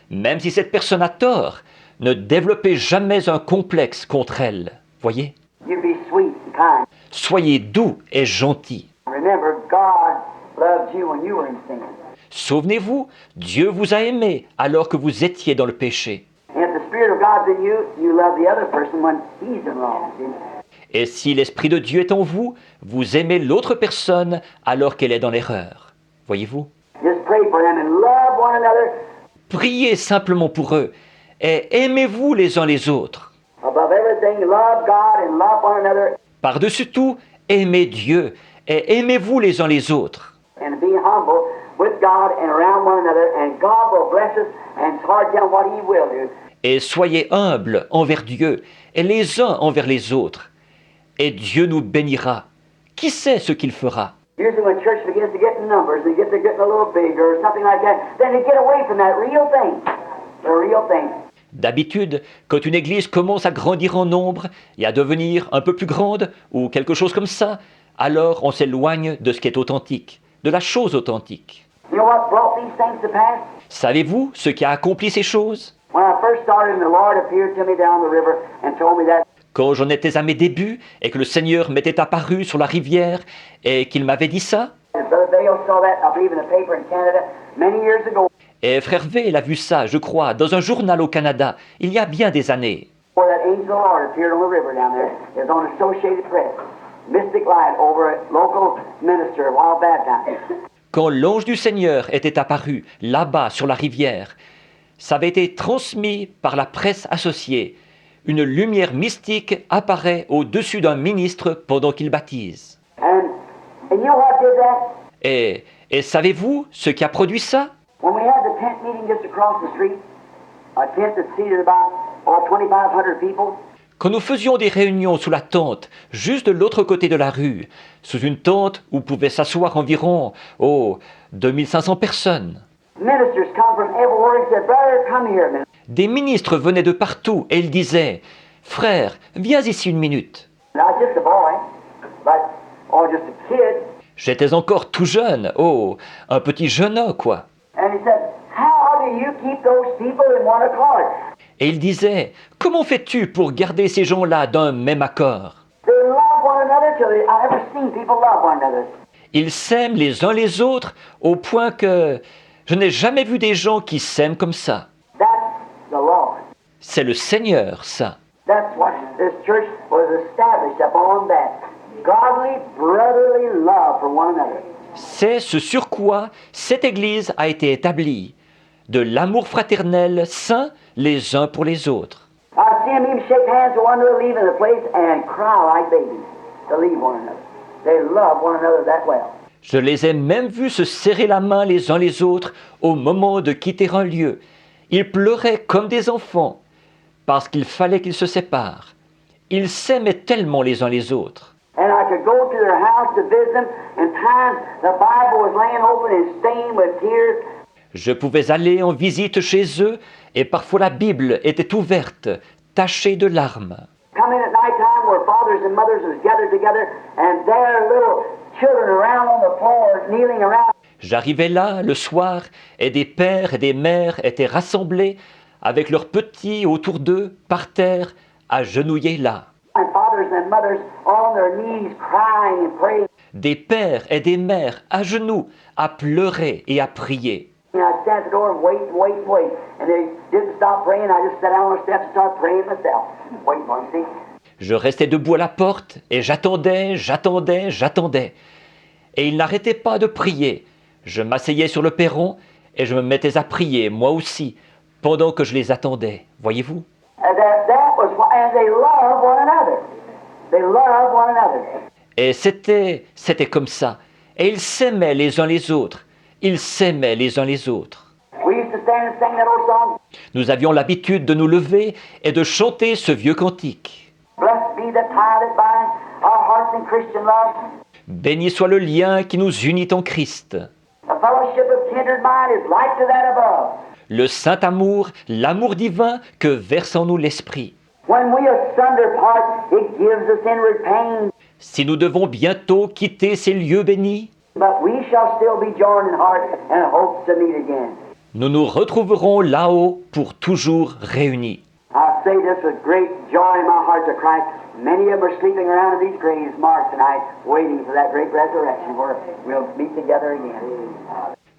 même si cette personne a tort, ne développez jamais un complexe contre elle. Voyez ? You be sweet and kind. Soyez doux et gentils. Remember, God loved you when you were in sin. Souvenez-vous, Dieu vous a aimé alors que vous étiez dans le péché. And if the Spirit of God's in you, you love the other person when he's in wrong. See? Et si l'Esprit de Dieu est en vous, vous aimez l'autre personne alors qu'elle est dans l'erreur. Voyez-vous ? Just pray for them and love one another Priez simplement pour eux et aimez-vous les uns les autres. above everything. Love God and love one another Par-dessus tout, aimez Dieu et aimez-vous les uns les autres. and be humble with God and around one another, and God will bless us and hard down what He will do. Et soyez humbles envers Dieu et les uns envers les autres. Et Dieu nous bénira. Qui sait ce qu'il fera? Usually when church begins to get in numbers, they get to getting a little bigger or something like that, then they get away from that real thing, the real thing. D'habitude, quand une église commence à grandir en nombre et à devenir un peu plus grande ou quelque chose comme ça, alors on s'éloigne de ce qui est authentique, de la chose authentique. You know what brought these things to pass? Savez-vous ce qui a accompli ces choses? When I first started, and the Lord appeared to me down the river and told me that Quand j'en étais à mes débuts et que le Seigneur m'était apparu sur la rivière et qu'il m'avait dit ça, Brother Dale saw that, I believe, in the paper in Canada many years ago, et Frère V a vu ça, je crois, dans un journal au Canada, il y a bien des années. where that angel of the Lord appeared on the river down there. It was on Associated Press. Mystic Light over a local minister while baptized. Quand l'ange du Seigneur était apparu là-bas sur la rivière, ça avait été transmis par la presse associée. Une lumière mystique apparaît au-dessus d'un ministre pendant qu'il baptise. And you know what did that? Et savez-vous ce qui a produit ça? When we had the tent meeting just across the street, a tent that seated about 2,500 people, Quand nous faisions des réunions sous la tente, juste de l'autre côté de la rue, sous une tente où pouvaient s'asseoir environ, 2500 personnes, ministers come from everywhere and said, "Brother, come here a minute." des ministres venaient de partout et ils disaient « Frère, viens ici une minute. And I was just a boy, or just a kid, » J'étais encore tout jeune, un petit jeune homme, quoi. and he said, "How do you keep those people in one accord? Et il disait « Comment fais-tu pour garder ces gens-là d'un même accord? They love one another till I never seen people love one another." Ils s'aiment les uns les autres au point que je n'ai jamais vu des gens qui s'aiment comme ça. That's the Lord. C'est le Seigneur, ça. That's what this church was established upon, that godly, brotherly love for one another. C'est ce sur quoi cette Église a été établie, de l'amour fraternel saint les uns pour les autres. I see them even shake hands with one another leaving the place and cry like babies to leave one another. They love one another that well. Je les ai même vus se serrer la main les uns les autres au moment de quitter un lieu. Ils pleuraient comme des enfants parce qu'il fallait qu'ils se séparent. Ils s'aimaient tellement les uns les autres. And I could go to their house to visit them, and times the Bible was laying open and stained with tears. Je pouvais aller en visite chez eux et parfois la Bible était ouverte, tachée de larmes. Come in at night time where fathers and mothers was gathered together, and their little children around on the floor, kneeling around. J'arrivais là le soir et des pères et des mères étaient rassemblés avec leurs petits autour d'eux, par terre, agenouillés là. And fathers and mothers on their knees crying and praying. Des pères et des mères à genoux, à pleurer et à prier. And I'd stand at the door and wait. And they didn't stop praying. I just sat down on the steps and started praying myself. Waiting for them, see? Je restais debout à la porte et j'attendais. Et ils n'arrêtaient pas de prier. Je m'asseyais sur le perron et je me mettais à prier, moi aussi, pendant que je les attendais. Voyez-vous? And and they love one another. They love one another. Et c'était comme ça. Et ils s'aimaient les uns les autres. Ils s'aimaient les uns les autres. We used to stand and sing that old song. Nous avions l'habitude de nous lever et de chanter ce vieux cantique. Blessed be the tie that binds our hearts in Christian love. Béni soit le lien qui nous unit en Christ. A fellowship of kindred mind is like to that above. Le saint amour, l'amour divin que verse en nous l'Esprit. When we asunder part, it gives us inward pain. Si nous devons bientôt quitter ces lieux bénis, But we shall still be joined in heart and hope to meet again. nous nous retrouverons là-haut pour toujours réunis. I say this with great joy in my heart to Christ. Many of them are sleeping around in these graves marked tonight, waiting for that great resurrection where we'll meet together again.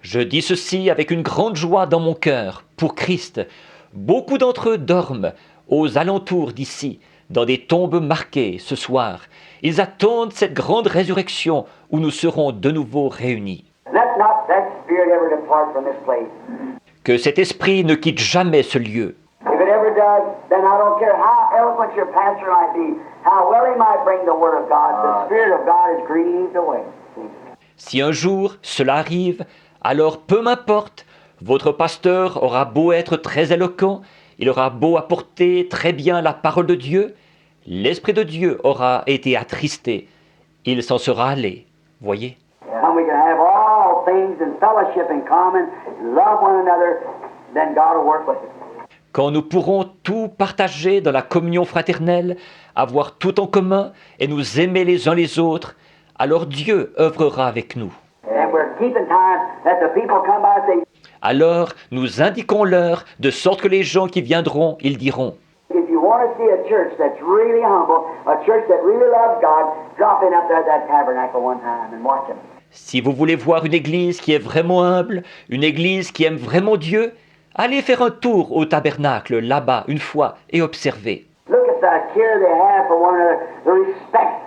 Je dis ceci avec une grande joie dans mon cœur, pour Christ. Beaucoup d'entre eux dorment aux alentours d'ici, dans des tombes marquées ce soir. Ils attendent cette grande résurrection où nous serons de nouveau réunis. Let not that spirit ever depart from this place. Que cet esprit ne quitte jamais ce lieu. If it ever does, then I don't care how eloquent your pastor might be, how well he might bring the word of God, the Spirit of God is grieved away. Si un jour cela arrive, alors peu m'importe, votre pasteur aura beau être très éloquent, il aura beau apporter très bien la parole de Dieu, l'Esprit de Dieu aura été attristé, il s'en sera allé, voyez. And we can have all things in fellowship in common, love one another, then God will work with it. Quand nous pourrons tout partager dans la communion fraternelle, avoir tout en commun et nous aimer les uns les autres, alors Dieu œuvrera avec nous. And we're keeping time that the people come by and say, Alors nous indiquons l'heure, de sorte que les gens qui viendront, ils diront, if you want to see a church that's really humble, a church that really loves God, drop in up there at that tabernacle one time and watch them. si vous voulez voir une église qui est vraiment humble, une église qui aime vraiment Dieu, allez faire un tour au tabernacle là-bas une fois et observez. Look at the care they have for one another, the respect.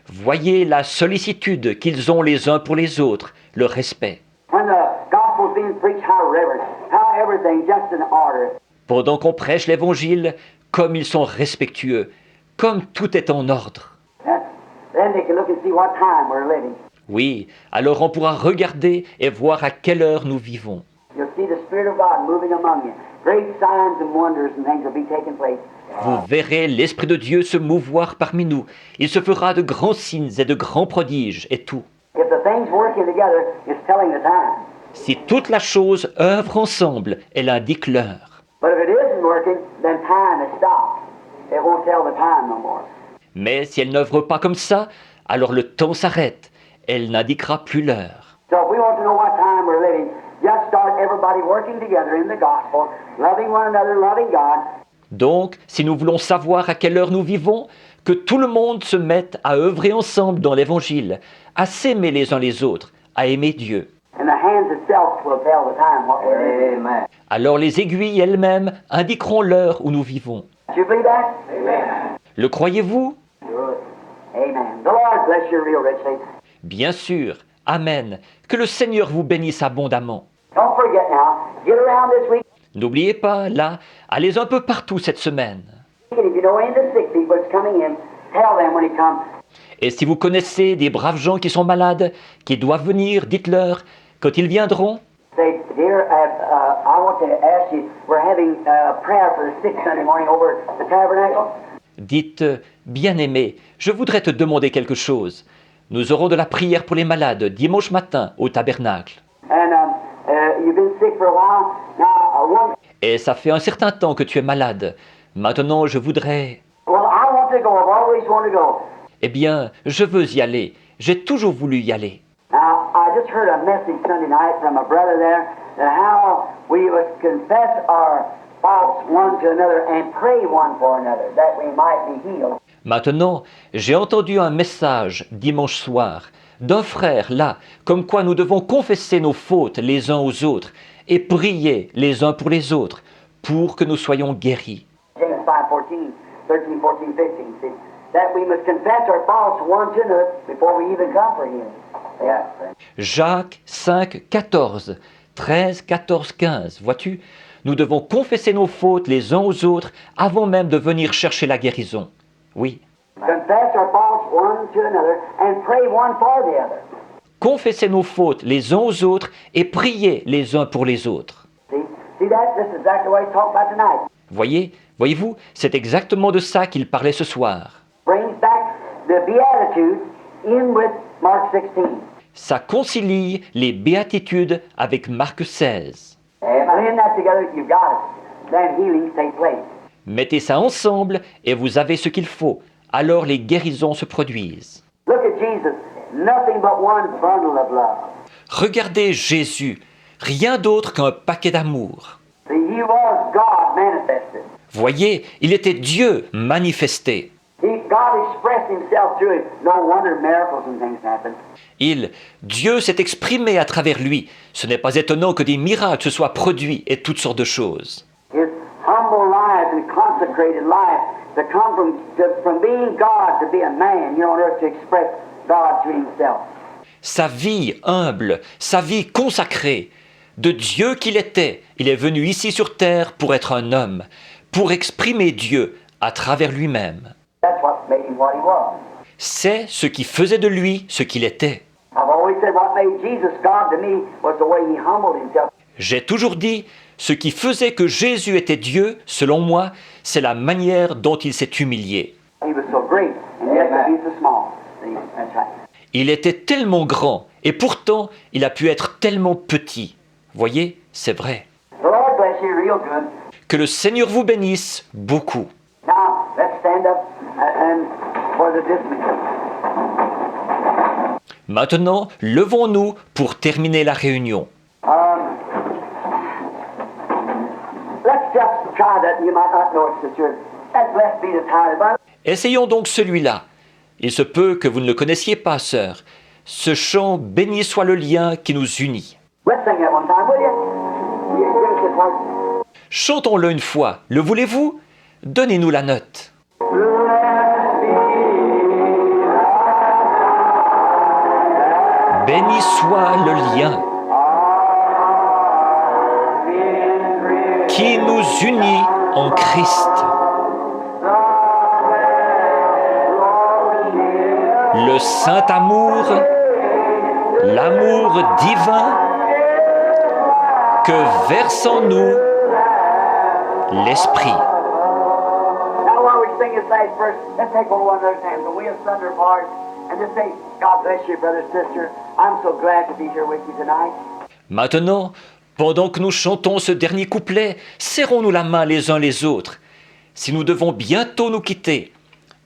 Voyez la sollicitude qu'ils ont les uns pour les autres, le respect. When the gospel's being preached, how reverent, how everything just in order. Pendant qu'on prêche l'évangile, comme ils sont respectueux, comme tout est en ordre. Then they can look and see what time we're living. Oui, alors on pourra regarder et voir à quelle heure nous vivons. You'll see the Spirit of God moving among you. Great signs and wonders and things will be taking place. Vous verrez l'Esprit de Dieu se mouvoir parmi nous. Il se fera de grands signes et de grands prodiges et tout. If the things working together is telling the time. Si toute la chose œuvre ensemble, elle indique l'heure. But if it isn't working, then time is stopped. It won't tell the time no more. Mais si elle n'œuvre pas comme ça, alors le temps s'arrête. Elle n'indiquera plus l'heure. So if we want to know what time we're living, just start everybody working together in the gospel, loving one another, loving God. Donc, si nous voulons savoir à quelle heure nous vivons, que tout le monde se mette à œuvrer ensemble dans l'Évangile, à s'aimer les uns les autres, à aimer Dieu. And the hands itself will tell the time what we're living. Amen. Alors les aiguilles elles-mêmes indiqueront l'heure où nous vivons. Do you believe that? Amen. Le croyez-vous? Good. Amen. The Lord bless you real richly. Bien sûr. Amen. Que le Seigneur vous bénisse abondamment. Don't forget now, get around this week. N'oubliez pas, là, allez un peu partout cette semaine. And if you know any of the sick people that's coming in, tell them when he comes. Et si vous connaissez des braves gens qui sont malades, qui doivent venir, dites-leur, quand ils viendront, Say, dear, I want to ask you, we're having a prayer for the sick Sunday morning over at the tabernacle. Dites, bien-aimé, je voudrais te demander quelque chose. Nous aurons de la prière pour les malades dimanche matin au tabernacle. And you've been sick for a while. Now, Et ça fait un certain temps que tu es malade. Maintenant, je voudrais... well, I want to go. I've always wanted to go. Eh bien, je veux y aller. J'ai toujours voulu y aller. Now, I just heard a message Sunday night from a brother there that how we must confess our faults one to another and pray one for another that we might be healed. Maintenant, j'ai entendu un message dimanche soir d'un frère là, comme quoi nous devons confesser nos fautes les uns aux autres et prier les uns pour les autres pour que nous soyons guéris. James 5:14, 13, 14, 15. See, that we must confess our faults one to another before we even come for healing. Yeah. Jacques 5, 14, 13, 14, 15. Vois-tu, nous devons confesser nos fautes les uns aux autres avant même de venir chercher la guérison. Oui. Confess our faults one to another and pray one for the other. Confessez nos fautes les uns aux autres et priez les uns pour les autres. See that? This is exactly what he's talking about tonight. Voyez-vous, c'est exactement de ça qu'il parlait ce soir. Brings back the Beatitudes in with Mark 16. Ça concilie les béatitudes avec Marc 16. And in that together, you've got it. Then healings take place. Mettez ça ensemble et vous avez ce qu'il faut. Alors les guérisons se produisent. Look at Jesus. Nothing but one bundle of love. Regardez Jésus, rien d'autre qu'un paquet d'amour. See, he was God manifested. Voyez, il était Dieu manifesté. God expressed himself through him. No wonder miracles and things happen. Dieu s'est exprimé à travers lui. Ce n'est pas étonnant que des miracles se soient produits et toutes sortes de choses. His humble life and consecrated life to come from being God to be a man here on earth to express God to himself. Sa vie humble, sa vie consacrée, de Dieu qu'il était, il est venu ici sur terre pour être un homme, pour exprimer Dieu à travers lui-même. That's what made him what he was. C'est ce qui faisait de lui ce qu'il était. I've always said what made Jesus God to me was the way he humbled himself. J'ai toujours dit, ce qui faisait que Jésus était Dieu, selon moi, c'est la manière dont il s'est humilié. He was so great, and yet he's so small. See, that's right. Il était tellement grand, et pourtant, il a pu être tellement petit. Voyez, c'est vrai. The Lord bless you real good. Que le Seigneur vous bénisse beaucoup. Now, let's stand up and for the dismissal. Maintenant, levons-nous pour terminer la réunion. Let's just try that. You might not know it, sister. That blessed be the title. Essayons donc celui-là. Il se peut que vous ne le connaissiez pas, sœur. Ce chant, béni soit le lien qui nous unit. Let's sing that one time, will you? You give us the part. Chantons-le une fois. Le voulez-vous? Donnez-nous la note. Béni soit le lien qui nous unit en Christ. Le saint amour, l'amour divin que verse en nous l'Esprit. Now while we sing this last verse, let's take one another's hands and we'll asunder apart and just say, God bless you, brother, sister. I'm so glad to be here with you tonight. Maintenant, pendant que nous chantons ce dernier couplet, serrons-nous la main les uns les autres. Si nous devons bientôt nous quitter,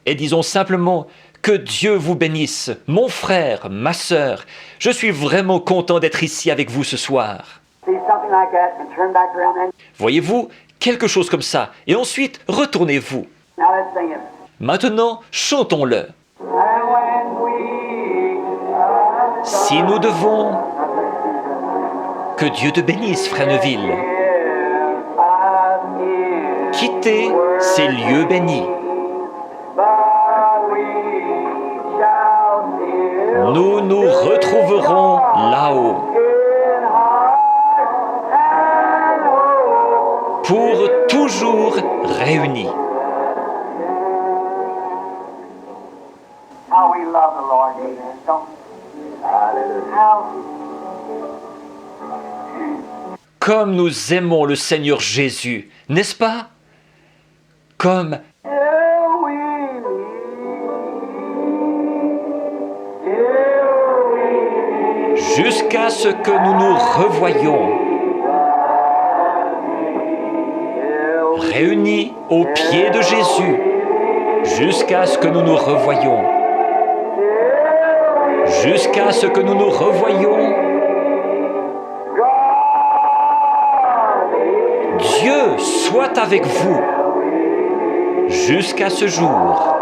et disons simplement que Dieu vous bénisse, mon frère, ma sœur. Je suis vraiment content d'être ici avec vous ce soir. See something like that and turn back around and Voyez-vous, quelque chose comme ça, et ensuite retournez-vous. now let's sing it. Maintenant, chantons-le. And when we Si nous devons, que Dieu te bénisse, frère Neville. Quitter ces lieux bénis. Nous nous retrouverons là-haut pour toujours réunis. How we love the Lord, amen. Don't how Comme nous aimons le Seigneur Jésus, n'est-ce pas? Comme we jusqu'à ce que nous nous revoyions, réunis aux pieds de Jésus, jusqu'à ce que nous nous revoyions, jusqu'à ce que nous nous revoyions. Dieu soit avec vous jusqu'à ce jour.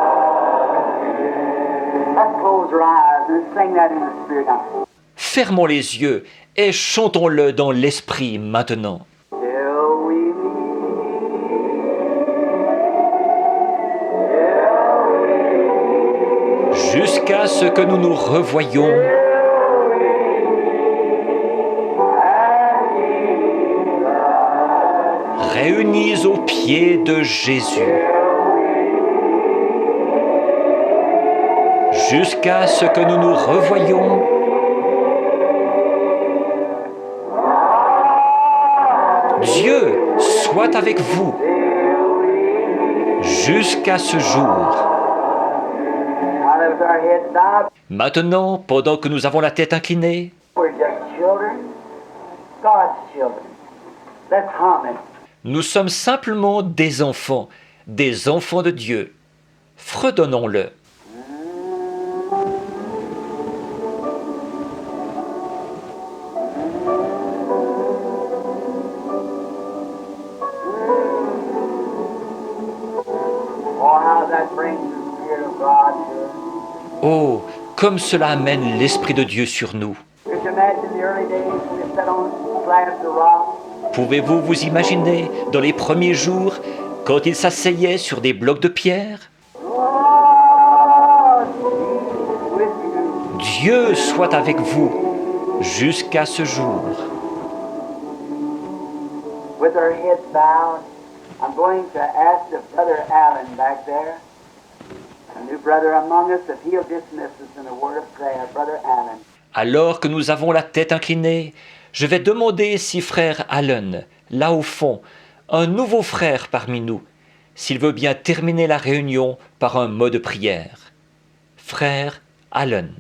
Let's close our eyes and sing that in the Spirit now. Fermons les yeux et chantons-le dans l'esprit maintenant. Till we meet, Jusqu'à ce que nous nous revoyions, réunis aux pieds de Jésus. Jusqu'à ce que nous nous revoyions, Dieu soit avec vous jusqu'à ce jour. now that with our heads bowed, Maintenant, pendant que nous avons la tête inclinée, we're just children, God's children. Let's hum it. nous sommes simplement des enfants de Dieu. Fredonnons-le. Oh, how that brings the Spirit of God to us. Oh, comme cela amène l'Esprit de Dieu sur nous. Could you imagine the early days when they sat on slabs of rock? Pouvez-vous vous imaginer, dans les premiers jours, quand ils s'asseyaient sur des blocs de pierre? Oh, Jesus with you. Dieu soit avec vous jusqu'à ce jour. With our heads bowed, I'm going to ask the Brother Allen back there, a new brother among us, if he'll dismiss us in a word of prayer. Brother Allen. Alors que nous avons la tête inclinée, je vais demander si frère Allen, là au fond, un nouveau frère parmi nous, s'il veut bien terminer la réunion par un mot de prière. Frère Allen.